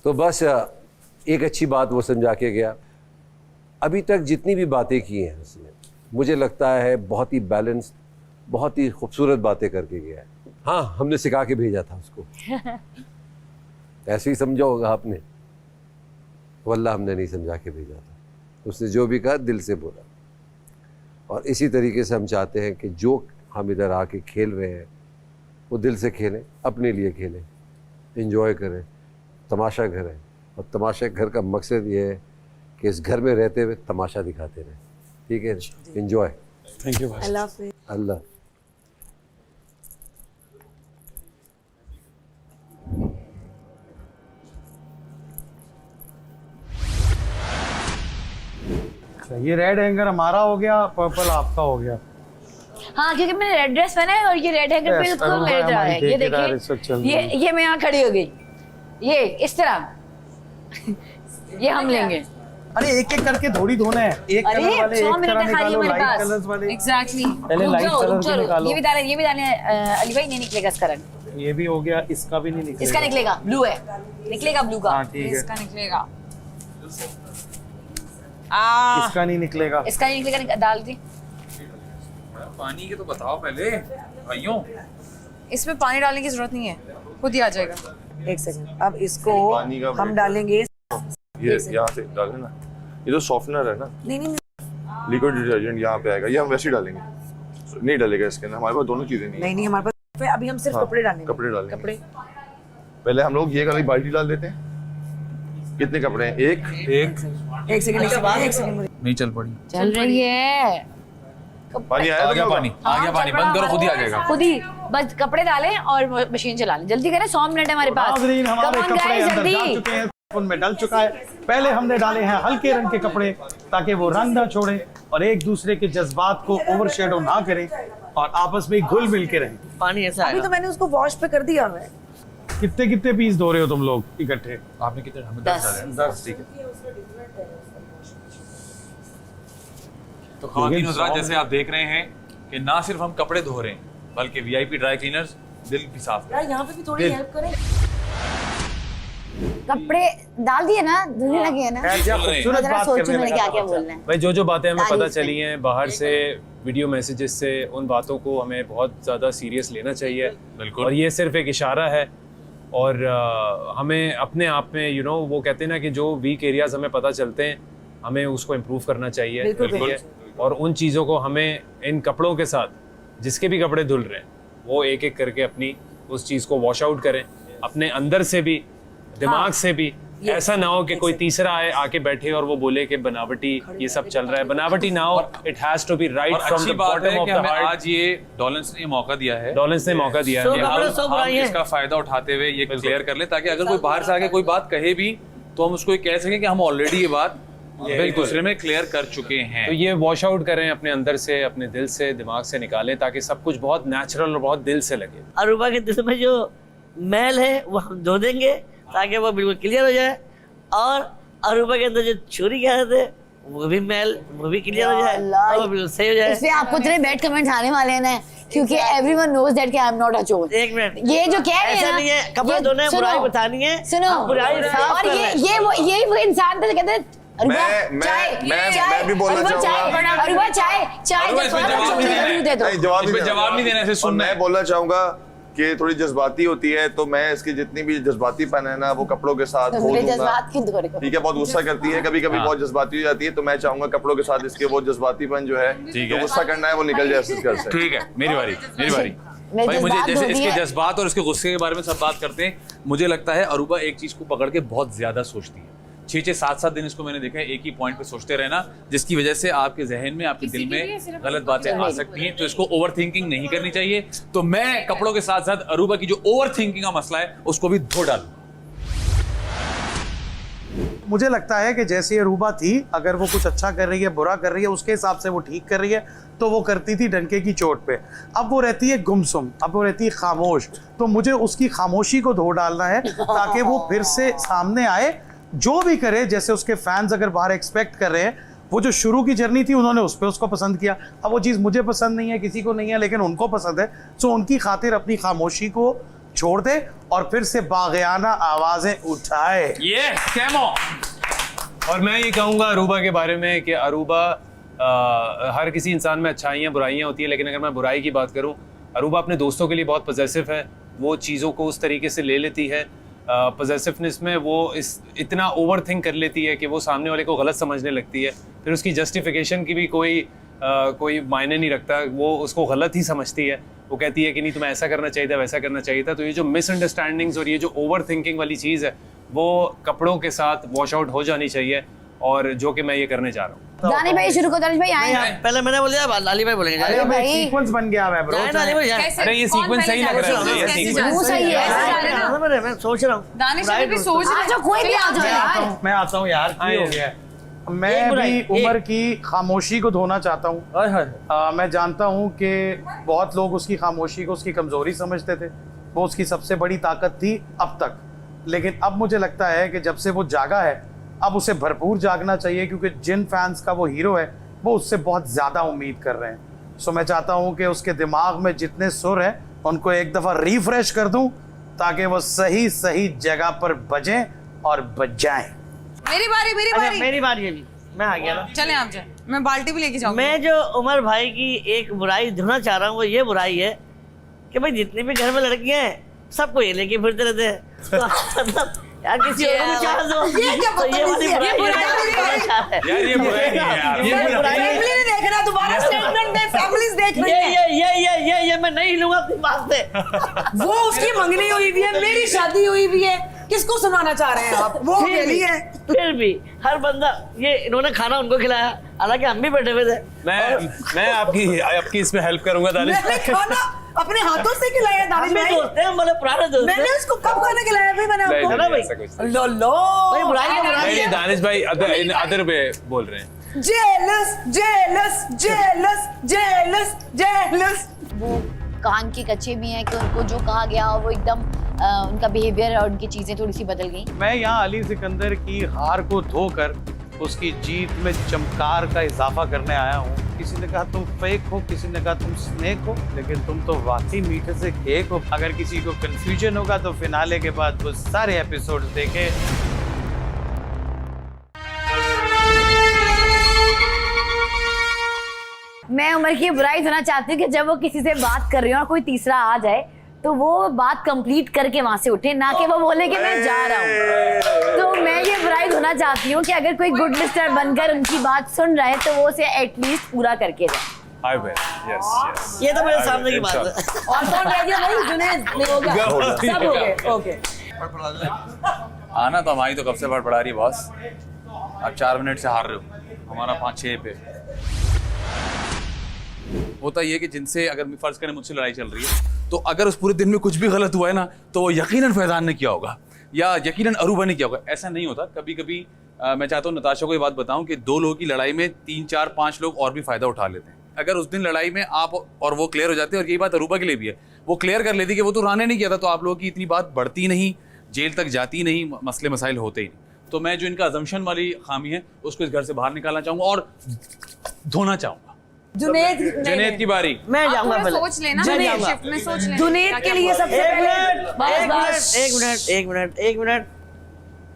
तो बस एक अच्छी बात वो समझा के गया अभी तक जितनी भी बातें की हैं उसने, मुझे लगता है बहुत ही बैलेंस्ड, बहुत ही खूबसूरत बातें करके गया है। हाँ, हमने सिखा के भेजा था उसको, ऐसे ही समझा होगा आपने, वल्लाह हमने नहीं समझा के भेजा था। उसने जो भी कहा दिल से बोला, और इसी तरीके से हम चाहते हैं कि जो हम इधर आके खेल रहे हैं वो दिल से खेलें, अपने लिए खेलें, एंजॉय करें। तमाशा घर है, और तमाशा घर का मकसद ये है कि इस घर में रहते हुए तमाशा दिखाते रहें। ठीक है, एंजॉय। Thank you. अल्लाह। ये रेड हैंगर हमारा हो गया, पर्पल आपका हो गया। हाँ, क्योंकि मैंने रेड ड्रेस पहना है और ये रेड हैंगर बिल्कुल मेरी तरह है। ये देखिए, ये मैं यहाँ खड़ी हो गई, ये इस तरह ये हम लेंगे। अरे एक एक करके थोड़ी धोना है, एक कलर वाले एक तरह निकालो, लाइट कलर्स वाले। एग्जैक्टली, पहले लाइट कलर के निकालो। ये भी डालें अली भाई, नहीं निकलेगा इसका रंग। ये भी हो गया, इसका भी नहीं निकलेगा। इसका निकलेगा, ब्लू है, निकलेगा ब्लू का। हाँ, ठीक है। इसका निकलेगा, इसका नहीं निकलेगा, इसका नहीं निकलेगा, डाल दी। पानी के तो बताओ पहले भाइयों। इसमें पानी डालने की जरूरत नहीं है, खुद ही आ जाएगा। एक सेकंड, अब इसको हम डालेंगे, ये यहाँ से डालें ना, ये तो सॉफ्टनर है ना। नहीं नहीं लिक्विड डिटर्जेंट यहाँ पे आएगा, ये हम वैसे ही डालेंगे, नहीं डालेगा इसके अंदर, हमारे पास दोनों चीजें नहीं। नहीं हमारे पास अभी हम सिर्फ कपड़े डालेंगे। कपड़े डालेंगे। कपड़े पहले हम लोग ये वाली बाल्टी डाल देते हैं। कितने कपड़े हैं? एक सेकंड नहीं चल पड़ी, चल रही है। पानी आया? आ गया पानी, आ गया पानी, बंद करो, खुद ही आ जाएगा। खुद ही, बस कपड़े डालें और मशीन चला लें। जल्दी करें, 100 मिनट है हमारे पास। हमारे कपड़े अंदर जा चुके हैं, उनमें डल चुका है। पहले हमने डाले हैं हल्के रंग के कपड़े ताकि वो रंग ना छोड़े और एक दूसरे के जज्बात को ओवरशैडो ना करें और आपस में घुल मिल के रहें। पानी ऐसा अभी तो मैंने उसको वॉश पे कर दिया है। कितने कितने पीस धो रहे हो तुम लोग इकट्ठे? आपने कितने? हमें 10। ठीक है। तो खातिन हज़रात, जैसे आप देख रहे हैं कि ना सिर्फ हम कपड़े धो रहे हैं बल्कि वीआईपी ड्राई क्लीनर्स दिल भी साफ यार यहाँ पे भी थोड़ी हेल्प करें। कपड़े डाल दिए ना, धुलने लगे हैं ना। खूबसूरत बात करने लगा क्या क्या बोलना है भाई। जो बातें हमें पता चली हैं बाहर से, वीडियो मैसेजेस से, उन बातों को हमें बहुत ज़्यादा सीरियस लेना चाहिए। बिल्कुल। और ये सिर्फ एक इशारा है, और हमें अपने आप में वो कहते हैं ना कि जो वीक एरियाज हमें पता चलते हैं, हमें उसको इम्प्रूव करना चाहिए। बिल्कुल। और उन चीज़ों को हमें इन कपड़ों के साथ, जिसके भी कपड़े धुल रहे हैं, वो एक एक करके अपनी उस चीज़ को वॉश आउट करें, अपने अंदर से भी, दिमाग से भी। ऐसा ना हो कि कोई तीसरा आए, आके बैठे और वो बोले कि बनावटी ये सब चल रहा है। बनावटी ना हो, it has to be right from the bottom of the heart. आज ये डॉलेंस ने मौका दिया है, डॉलेंस ने मौका दिया है। हम इसका फायदा उठाते हुए ये क्लियर कर ले, ताकि अगर कोई बाहर से आके कोई बात कहे भी तो हम उसको कह सकें कि हम ऑलरेडी ये बात एक दूसरे में क्लियर कर चुके हैं। तो ये वॉश आउट करें अपने अंदर से, अपने दिल से, दिमाग से निकालें, ताकि सब कुछ बहुत नेचुरल और बहुत दिल से लगे। अरूबा के दिल में जो मैल है वो हम धो देंगे ताकि वो बिल्कुल क्लियर हो जाए, और अरूबा के अंदर जो चोरी किया थे वो भी मैल, वो भी क्लियर हो जाए और वो बिल्कुल सही हो जाए। इसलिए आपको इतने बैड कमेंट्स आने वाले हैं ना, क्योंकि एवरीवन नोज दैट कि आई एम नॉट अ चोर। एक मिनट, ये जो कह रहे हैं ऐसा ना, नहीं है, कपड़े धोने हैं, बुराई बतानी है, सुनो, बुराई साफ और करना है। यही वो इंसान थे जो कहते हैं मैं भी बोलना चाहूंगा। अरूबा चाय जवाब नहीं देना, और मैं बोलना चाहूंगा कि थोड़ी जज्बाती होती है, तो मैं इसकी जितनी भी जज्बातीपन है ना वो कपड़ों के साथ धो दूंगा। ठीक है, बहुत गुस्सा करती है, कभी कभी बहुत जज्बाती हो जाती है, तो मैं चाहूंगा कपड़ों के साथ इसके वो जज्बातीपन जो है, जो गुस्सा करना है वो निकल जाए इस घर से। ठीक है, मेरी बारी भाई। मुझे जैसे इसके जज्बात और इसके गुस्से के बारे में सब बात करते हैं, मुझे लगता है अरूबा एक चीज को पकड़ के बहुत ज्यादा सोचती है। 6-6, 7-7 दिन इसको मैंने देखा है एक ही पॉइंट पे सोचते रहना, जिसकी वजह से आपके जहन में, आपके दिल में गलत बातें आ सकती हैं। तो इसको ओवर थिंकिंग नहीं करनी चाहिए। तो मैं कपड़ों के साथ साथ अरूबा की जो ओवर थिंकिंग का मसला है उसको भी धो डालूं। मुझे लगता है कि जैसे अरूबा थी, अगर वो कुछ अच्छा कर रही है, बुरा कर रही है, उसके हिसाब से वो ठीक कर रही है, तो वो करती थी डंके की चोट पे। अब वो रहती है गुमसुम, अब वो रहती है खामोश। तो मुझे उसकी खामोशी को धो डालना है ताकि वो फिर से सामने आए, जो भी करे। जैसे उसके फैंस अगर बाहर एक्सपेक्ट कर रहे हैं, वो जो शुरू की जर्नी थी उन्होंने उस पर उसको पसंद किया। अब वो चीज़ मुझे पसंद नहीं है, किसी को नहीं है, लेकिन उनको पसंद है, तो उनकी खातिर अपनी खामोशी को छोड़ दे और फिर से बाग़ियाना आवाज़ें उठाए। Yes, come on. और मैं ये कहूँगा अरूबा के बारे में कि अरूबा हर किसी इंसान में अच्छाइयाँ बुराइयाँ होती हैं, लेकिन अगर मैं बुराई की बात करूँ, अरूबा अपने दोस्तों के लिए बहुत पॉजेसिव है। वो चीज़ों को उस तरीके से ले लेती है, पॉजेसिवनेस में वो इतना ओवर थिंक कर लेती है कि वो सामने वाले को गलत समझने लगती है। फिर उसकी जस्टिफिकेशन की भी कोई मायने नहीं रखता, वो उसको गलत ही समझती है। वो कहती है कि नहीं तुम्हें ऐसा करना चाहिए था, वैसा करना चाहिए था। तो ये जो मिसअंडरस्टैंडिंग्स और ये जो ओवर थिंकिंग वाली चीज़ है वो कपड़ों के साथ वॉश आउट हो जानी चाहिए, और जो कि मैं ये करने जा रहा हूँ। दानिश भाई शुरू करो, दानिश भाई आए। पहले मैंने बोल दिया, लाली भाई बोलेंगे। अरे भाई सीक्वेंस बन गया है ब्रो। अरे ये सीक्वेंस सही लग रहा है, ये सीक्वेंस वो सही है। मैं सोच रहा हूँ, दानिश भी सोच रहा है। कोई भी आ जाओ यार। मैं आता हूँ यार, की हो गया। मैं भी उमर की खामोशी को धोना चाहता हूँ। मैं जानता हूँ कि बहुत लोग उसकी खामोशी को उसकी कमजोरी समझते थे, वो उसकी सबसे बड़ी ताकत थी अब तक। लेकिन अब मुझे लगता है कि जब से वो जागा है, अब उसे भरपूर जागना चाहिए, क्योंकि जिन फैंस का वो हीरो है वो उससे बहुत ज़्यादा उम्मीद कर रहे हैं। सो मैं चाहता हूँ कि उसके दिमाग में जितने सुर हैं उनको एक दफ़ा रिफ्रेश कर दूँ, ताकि वो सही सही जगह पर बजें और बज जाएं। मेरी बारी मेरी बारी अभी, मैं आ गया ना। चले आप जाए, मैं बाल्टी भी लेके जाऊंगा। मैं जो उमर भाई की एक बुराई धोना चाह रहा हूँ वो ये बुराई है कि भाई जितनी भी घर में लड़कियां हैं सबको ये लेके फिरते रहते हैं। तो यार किसी और को चाह दो, तो ये वाली बुराई यार ये बुराई नहीं है यार, ये बुराई फैमिली ने देखना, दोबारा स्टेटमेंट दे, फैमिलीज देख रही है। ये मैं नहीं लूंगा अपनी बात से। वो उसकी मंगनी हुई भी है, मेरी शादी हुई भी है, किसको सुनाना चाह रहे हैं आप? वो अकेली है। फिर भी हर बंदा, ये इन्होंने खाना उनको खिलाया, हालांकि हम भी बैठे हुए थे। मैं आपकी इसमें हेल्प करूंगा दानिश। मैंने खाना अपने हाथों से खिलाया दानिश भाई। दोस्त हैं, बोले पुराने दोस्त। मैंने उसको कब खाना खिलाया भाई? मैंने आपको लो लो भाई बुराई नहीं, दानिश भाई अदर वे बोल रहे हैं। Jealous jealous jealous jealous jealous. वो कान के कच्चे भी हैं कि उनको जो कहा गया वो एकदम उनका बिहेवियर और उनकी चीजें थोड़ी सी बदल गई। मैं यहाँ अली सिकंदर की हार को धोकर उसकी जीत में चमकार का इजाफा करने आया हूँ। किसी ने कहा तुम फेक हो, किसी ने कहा तुम स्नेक हो, लेकिन तुम तो वाकई मीठे से केक हो। अगर किसी को कंफ्यूजन होगा तो फिनाले के बाद वो सारे एपिसोड देखे। मैं उमर की बुराई धोना चाहती हूँ कि जब वो किसी से बात कर रही हो और कोई तीसरा आ जाए तो वो बात कंप्लीट करके वहां से उठे, ना कि वो बोले कि मैं जा रहा हूँ। तो मैं ये बुराई धोना चाहती हूँ कि अगर कोई गुड लिस्टर बनकर उनकी बात सुन रहा है तो वो उसे एटलीस्ट पूरा करके जाए। I will. Yes. ये तो मेरे सामने की बात है। और कौन रह गया भाई? जुनैद नहीं हो गया, सब हो गए। ओके आना तो हमारी तो कब से फड़फड़ा रही है बॉस। आप 4 मिनट से हार रहे हो, हमारा 5-6 पे। होता ये कि जिनसे अगर फर्ज करें मुझसे लड़ाई चल रही है, तो अगर उस पूरे दिन में कुछ भी गलत हुआ है ना, तो वो यकीनन फैजान ने किया होगा या यकीनन अरूबा ने किया होगा। ऐसा नहीं होता। कभी कभी मैं चाहता हूँ नताशा को ये बात बताऊं कि 2 लोगों की लड़ाई में 3, 4, 5 लोग और भी फायदा उठा लेते हैं। अगर उस दिन लड़ाई में आप और वो क्लियर हो जाते हैं, और यही बात अरूबा के लिए भी है, वो क्लियर कर लेती कि वो तो राने नहीं किया था, तो आप लोगों की इतनी बात बढ़ती नहीं, जेल तक जाती नहीं, मसले मसाइल होते ही नहीं। तो मैं जो इनका अजम्पशन वाली खामी है उसको इस घर से बाहर निकालना चाहूँगा और धोना चाहूँगा। जुनैद की बारी। मैं जाऊंगा पहले। सोच लेना, शिफ्ट में सोच लेना। जुनैद के लिए सबसे पहले एक मिनट।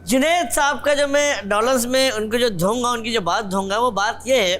जुनैद साहब का जो मैं डॉलर्स में उनको जो धोऊंगा, उनकी जो बात धोऊंगा, वो बात ये है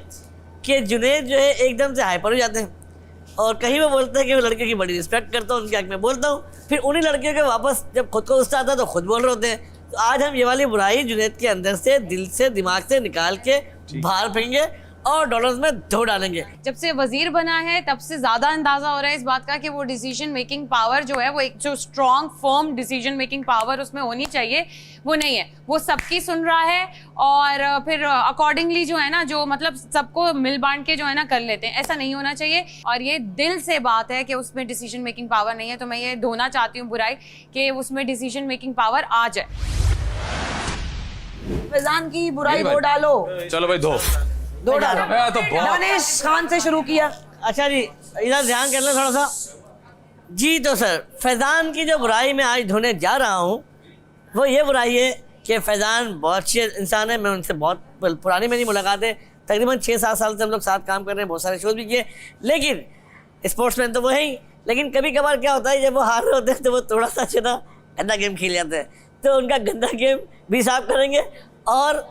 कि जुनैद जो है एकदम से हाइपर हो जाते हैं और कहीं वो बोलते हैं कि मैं लड़के की बड़ी रिस्पेक्ट करता हूँ, उनके हक में बोलता हूँ, फिर उन्हीं लड़कियों के वापस जब खुद को गुस्सा आता है तो खुद बोल रहे होते हैं। तो आज हम ये वाली बुराई जुनैद के अंदर से, दिल से, दिमाग से निकाल के बाहर फेंकेंगे और डॉलर्स में धो डालेंगे। जब से वजीर बना है तब से ज्यादा अंदाजा हो रहा है इस बात का कि वो डिसीजन मेकिंग पावर जो है, वो एक जो strong firm decision making power उसमें होनी चाहिए, वो नहीं है। वो सबकी सुन रहा है और फिर अकॉर्डिंगली जो है ना, जो मतलब सबको मिल बांट के जो है ना कर लेते हैं। ऐसा नहीं होना चाहिए और ये दिल से बात है कि उसमें डिसीजन मेकिंग पावर नहीं है। तो मैं ये धोना चाहती हूँ बुराई कि उसमें डिसीजन मेकिंग पावर आ जाए। फैजान की बुराई धो डालो। चलो भाई दो डालो। तो दानिश खान से शुरू किया। अच्छा जी, इधर ध्यान कर लो थोड़ा सा जी। तो सर, फैजान की जो बुराई मैं आज धोने जा रहा हूँ वो ये बुराई है कि फैजान बहुत अच्छे इंसान है। मैं उनसे बहुत पुरानी मेरी मुलाकात है, तकरीबन 6-7 साल से हम लोग साथ काम कर रहे हैं, बहुत सारे शोज भी किए। लेकिन स्पोर्ट्समैन तो वो है ही, लेकिन कभी कभार क्या होता है, जब वो हार रहे होते हैं तो वो थोड़ा सा गंदा गेम खेल जाते हैं। तो उनका गंदा गेम भी साफ करेंगे और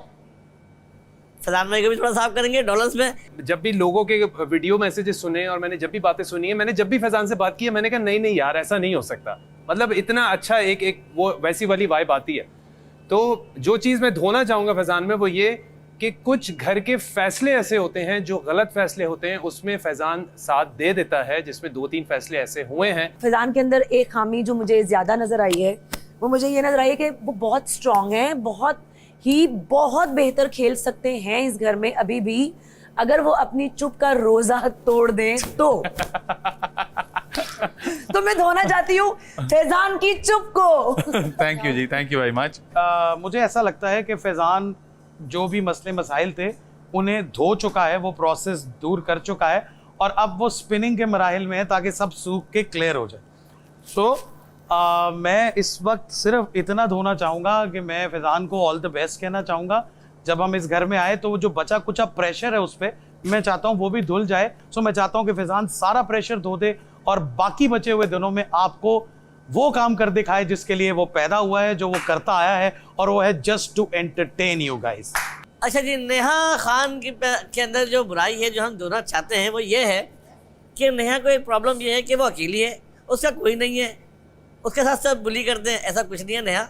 फैजान भाई को भी थोड़ा साफ करेंगे डॉलर्स में। जब भी लोगों के वीडियो मैसेजेस सुने और मैंने जब भी बातें सुनी है, मैंने जब भी फैजान से बात की है, मैंने कहा नहीं यार ऐसा नहीं हो सकता, मतलब इतना अच्छा एक वो वैसी वाली वाइब आती है। तो जो चीज़ मैं धोना चाहूँगा फैजान में वो ये कि कुछ घर के फैसले ऐसे होते हैं जो गलत फैसले होते हैं, उसमें फैजान साथ दे देता है, जिसमें 2-3 फैसले ऐसे हुए हैं। फैजान के अंदर एक खामी जो मुझे ज्यादा नजर आई है, वो मुझे ये नजर आई है कि वो बहुत स्ट्रांग है, बहुत बेहतर खेल सकते हैं इस घर में अभी भी, अगर वो अपनी चुप का रोजा तोड़ दें तो। तो मैं धोना चाहती हूँ फैजान की चुप को। थैंक यू जी, थैंक यू वेरी मच। मुझे ऐसा लगता है कि फैजान जो भी मसले मसाइल थे उन्हें धो चुका है, वो प्रोसेस दूर कर चुका है और अब वो स्पिनिंग के मराहिल में है ताकि सब सूख के क्लियर हो जाए। सो मैं इस वक्त सिर्फ इतना धोना चाहूँगा कि मैं फैजान को ऑल द बेस्ट कहना चाहूँगा। जब हम इस घर में आए तो वो जो बचा कुचा प्रेशर है उस पर मैं चाहता हूँ वो भी धुल जाए। सो मैं चाहता हूँ कि फैजान सारा प्रेशर धो दे और बाकी बचे हुए दिनों में आपको वो काम कर दिखाए जिसके लिए वो पैदा हुआ है, जो वो करता आया है, और वो है just to entertain you guys. अच्छा जी, नेहा खान के अंदर जो बुराई है जो हम धोना चाहते हैं वो ये है कि नेहा को एक प्रॉब्लम ये है कि वो अकेली है, उसका कोई नहीं है, उसके साथ सब बुली करते हैं। ऐसा कुछ नहीं है नेहा,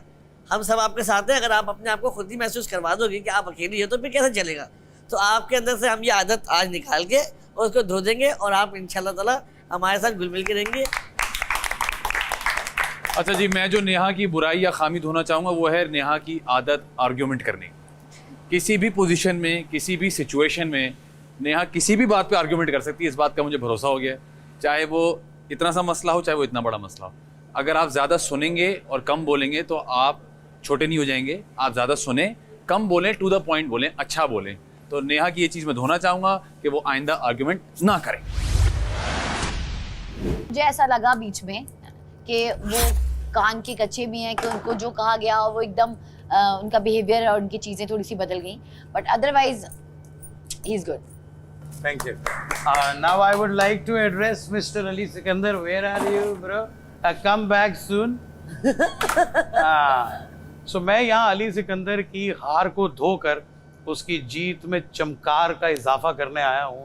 हम सब आपके साथ हैं। अगर आप अपने आप को खुद ही महसूस करवा दोगे कि आप अकेली हो तो फिर कैसे चलेगा। तो आपके अंदर से हम ये आदत आज निकाल के और उसको धो देंगे और आप इंशाल्लाह ताला हमारे साथ घुल मिल के रहेंगे। अच्छा जी, मैं जो नेहा की बुराई या खामी धोना चाहूँगा वो है नेहा की आदत आर्ग्यूमेंट करने की। किसी भी पोजीशन में, किसी भी सिचुएशन में नेहा किसी भी बात पे आर्ग्यूमेंट कर सकती है, इस बात का मुझे भरोसा हो गया है। चाहे वो इतना सा मसला हो, चाहे वो इतना बड़ा मसला हो। अगर आप ज़्यादा सुनेंगे और कम बोलेंगे तो आप छोटे नहीं हो जाएंगे। आप ज़्यादा सुने, कम बोलें, टू द पॉइंट बोलें, अच्छा बोलें। तो नेहा की ये चीज़ मैं धोना चाहूँगा कि वो आइंदा आर्ग्यूमेंट ना करें। मुझे ऐसा लगा बीच में कि वो कान के कच्चे भी हैं कि उनको जो कहा गया वो एकदम उनका बिहेवियर और उनकी चीज़ें थोड़ी सी बदल गई, but otherwise he is good. Thank you. Now I would like to address Mr. Ali Sikandar. Where are you, bro? Come back soon. So मैं यहाँ अली सिकंदर की हार को धोकर उसकी जीत में चमकार का इजाफा करने आया हूँ।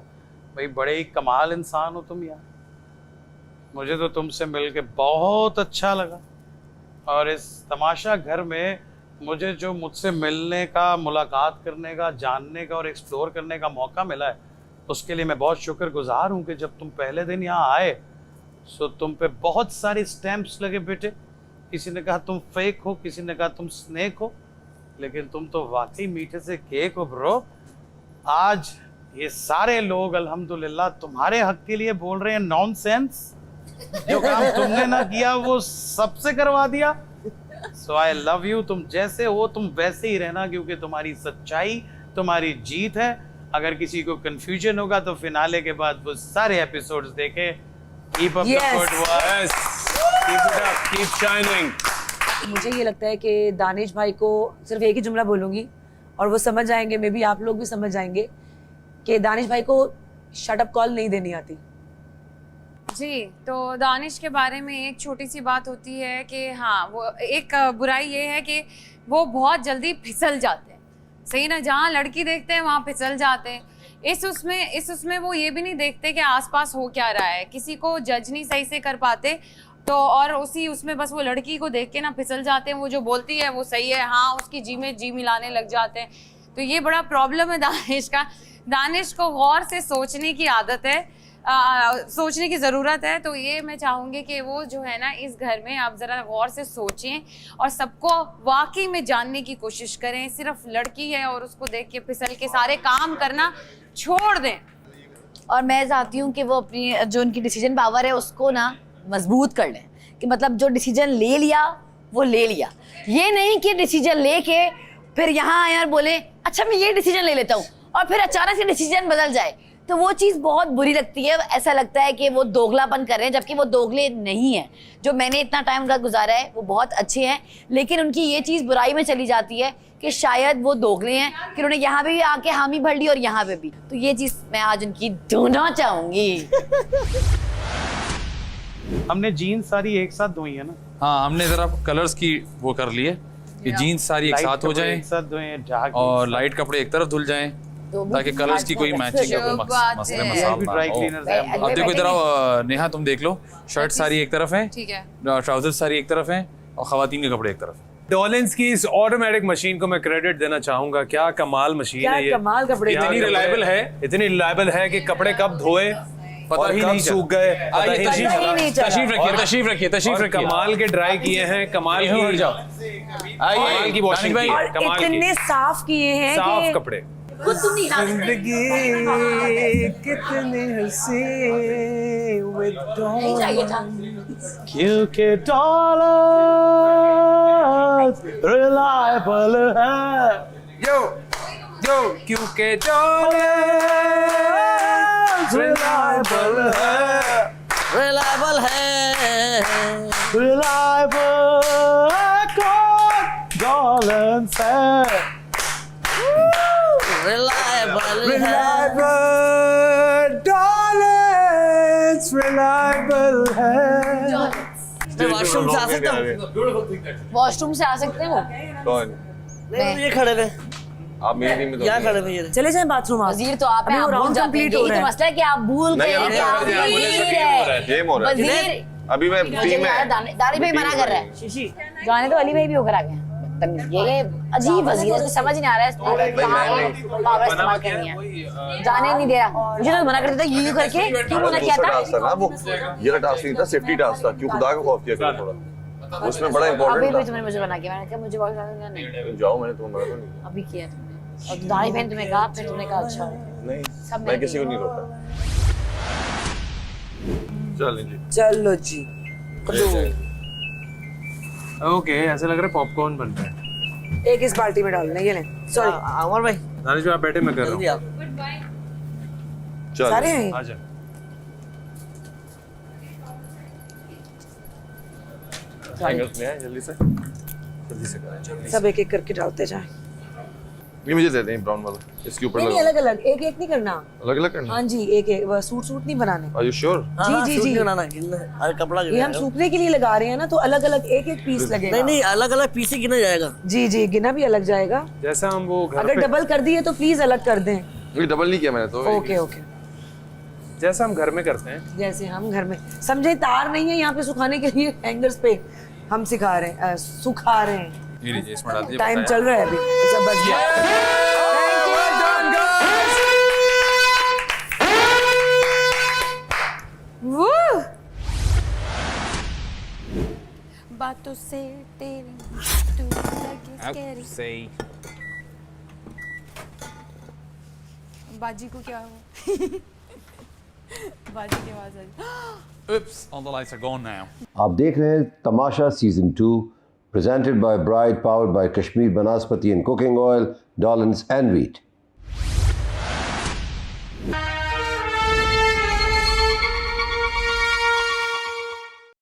भाई बड़े ही कमाल इंसान हो तुम यार, मुझे तो तुमसे मिलके बहुत अच्छा लगा। और इस तमाशा घर में मुझे जो मुझसे मिलने का, मुलाकात करने का, जानने का और एक्सप्लोर करने का मौका मिला है उसके लिए मैं बहुत शुक्रगुजार हूँ कि जब तुम पहले दिन यहाँ आए सो तुम पे बहुत सारे स्टैंप्स लगे बेटे। किसी ने कहा तुम फेक हो, किसी ने कहा तुम स्नेक हो, लेकिन तुम तो वाकई मीठे से केक हो ब्रो। आज ये सारे लोग अल्हम्दुलिल्लाह तुम्हारे हक के लिए बोल रहे हैं नॉनसेंस। जो काम तुमने ना किया वो सबसे करवा दिया। सो आई लव यू, तुम जैसे हो तुम वैसे ही रहना, क्योंकि तुम्हारी सच्चाई तुम्हारी जीत है। अगर किसी को कंफ्यूजन होगा तो फिनाले के बाद वो सारे एपिसोड्स देखे। Keep up the good work, keep it up, keep shining. मुझे ये लगता है कि दानिश भाई को सिर्फ एक ही जुमला बोलूंगी और वो समझ जाएंगे, मे बी आप लोग भी समझ जाएंगे कि दानिश भाई को शट अप कॉल नहीं देनी आती। जी, तो दानिश के बारे में एक छोटी सी बात होती है कि हाँ, वो एक बुराई ये है कि वो बहुत जल्दी फिसल जाते हैं। सही ना, जहाँ लड़की देखते हैं वहाँ फिसल जाते हैं। इस उसमें वो ये भी नहीं देखते कि आसपास हो क्या रहा है, किसी को जज नहीं सही से कर पाते। तो और उसमें बस वो लड़की को देख के ना फिसल जाते हैं। वो जो बोलती है वो सही है, हाँ, उसकी जी में जी मिलाने लग जाते हैं। तो ये बड़ा प्रॉब्लम है दानिश का। दानिश को गौर से सोचने की आदत है, सोचने की ज़रूरत है। तो ये मैं चाहूँगी कि वो जो है ना इस घर में आप ज़रा गौर से सोचें और सबको वाकई में जानने की कोशिश करें। सिर्फ लड़की है और उसको देख के फिसल के सारे काम करना छोड़ दें। और मैं चाहती हूँ कि वो अपनी जो उनकी डिसीजन पावर है उसको ना मजबूत कर लें, कि मतलब जो डिसीजन ले लिया वो ले लिया। ये नहीं कि डिसीजन लेके फिर यहाँ आए और बोले अच्छा मैं ये डिसीजन ले लेता हूँ और फिर अचानक से डिसीजन बदल जाए, तो वो चीज़ बहुत बुरी लगती है। ऐसा लगता है कि वो दोगलापन कर रहे हैं, जबकि वो दोगले नहीं है। जो मैंने इतना टाइम उनका गुजारा है वो बहुत अच्छे हैं, लेकिन उनकी ये चीज़ बुराई में चली जाती है कि शायद वो दोगले हैं कि उन्होंने यहाँ पे भी आके हामी भर ली और यहाँ पे भी। तो ये चीज़ मैं आज उनकी ढूंढना चाहूँगी। हमने जीन्स सारी एक साथ धोई है ना? हाँ, हमने जरा कलर्स की वो कर लिए कि जीन्स सारी एक साथ हो जाएं एक साथ धोएं, और लाइट कपड़े एक तरफ धुल जाएं ताकि कलर्स की कोई मैचिंग या कोई मसले मसाल ना हो। अब देखो इधर आओ नेहा, तुम देख लो, शर्ट सारी एक तरफ है, ठीक है, ट्राउजर सारी एक तरफ है और खवातीन के कपड़े एक तरफ है। डॉलिंस की इस ऑटोमेटिक मशीन को मैं क्रेडिट देना चाहूंगा। क्या कमाल मशीन है ये, कमाल कपड़े, इतनी रिलायबल है कि कपड़े कब धोए पता ही नहीं, सूख गए तशरीफ रखिए। कमाल के ड्राई किए हैं, कमाल की वॉशिंग, कमाल इतने साफ किए हैं, साफ कपड़े। जिंदगी कितनी हंसी क्योंकि डॉलर रिलायबल है, यो क्योंकि डॉलर रिलायबल डॉलर्स है, रिलायबल है। मैं वॉशरूम से आ सकता हूँ? वॉशरूम से आ सकते हो? कौन? नहीं, ये खड़े थे आप मेरी टीम में तो यहाँ खड़े थे ये। चले जाएं बाथरूम। वजीर तो आप हैं, आप भूल जाते हैं, यही तो मसला है कि आप भूल गए हैं कि आप गेम हो रहा है। वजीर अभी मैं टीम में दारी भाई मना कर रहा है, जाने तो अली भाई भी होकर आ गए। ये अजीब वजीर है, समझ नहीं आ रहा है कहाँ पावर इस्तेमाल करनी है, जाने नहीं दे रहा। मुझे तो मना कर देता यूं करके, क्यों मना किया था? वो ये टास्क नहीं था, सेफ्टी टास्क था। क्यों खुदा का खौफ किया करो थोड़ा, उसमें बड़ा इंपॉर्टेंट था। अभी तुमने मुझे मना किया, मैंने कहा मुझे बहुत ज्यादा नहीं जाओ, मैंने तुम्हें मना तो नहीं अभी किया तुमने, और दाढ़ी बहन तुम्हें कहा, फिर तुमने कहा अच्छा नहीं, मैं किसी को नहीं रोका। चलो जी, ओके, ऐसा लग रहा है पॉपकॉर्न बन रहा है। एक इस बाल्टी में डालना, ये लें। सॉरी अमर भाई, दानिश भाई आप बैठे, मैं कर रहा हूँ। सारे हैं आ जा। जल्दी से करें। सब एक एक करके डालते जाएं। ये मुझे दे दें ब्राउन वाला, इसके ऊपर नहीं, अलग अलग, एक एक नहीं करना, अलग अलग करना। हाँ जी, एक एक, सूट नहीं बनाने। Are you sure? जी जी जी, हर कपड़ा ये हम सूखने के लिए लगा रहे हैं ना, तो अलग अलग एक एक पीस लगेगा। नहीं, अलग अलग पीस ही गिना जाएगा। जी जी, गिना भी अलग जाएगा। जैसा हम वो घर अगर डबल कर दिए तो प्लीज अलग कर दें। ये डबल नहीं किया मैंने तो। ओके ओके, जैसा हम घर में करते हैं, जैसे हम घर में, समझे तार नहीं है यहाँ पे सुखाने के लिए, हैंगर्स पे हम सिखा रहे हैं, सुखा रहे हैं। ये लीजिए, इसमें डाल दीजिए। टाइम चल रहा है अभी। अच्छा बस गया। बातों से तेरी तू लगी स्कैरी। बाजी को क्या हो? बाजी की आवाज आ रही। Oops, all the lights are gone now. आप देख रहे हैं Tamasha season 2 presented by Bride, powered by Kashmir Banaspati and Cooking Oil, Dollins and Wheat.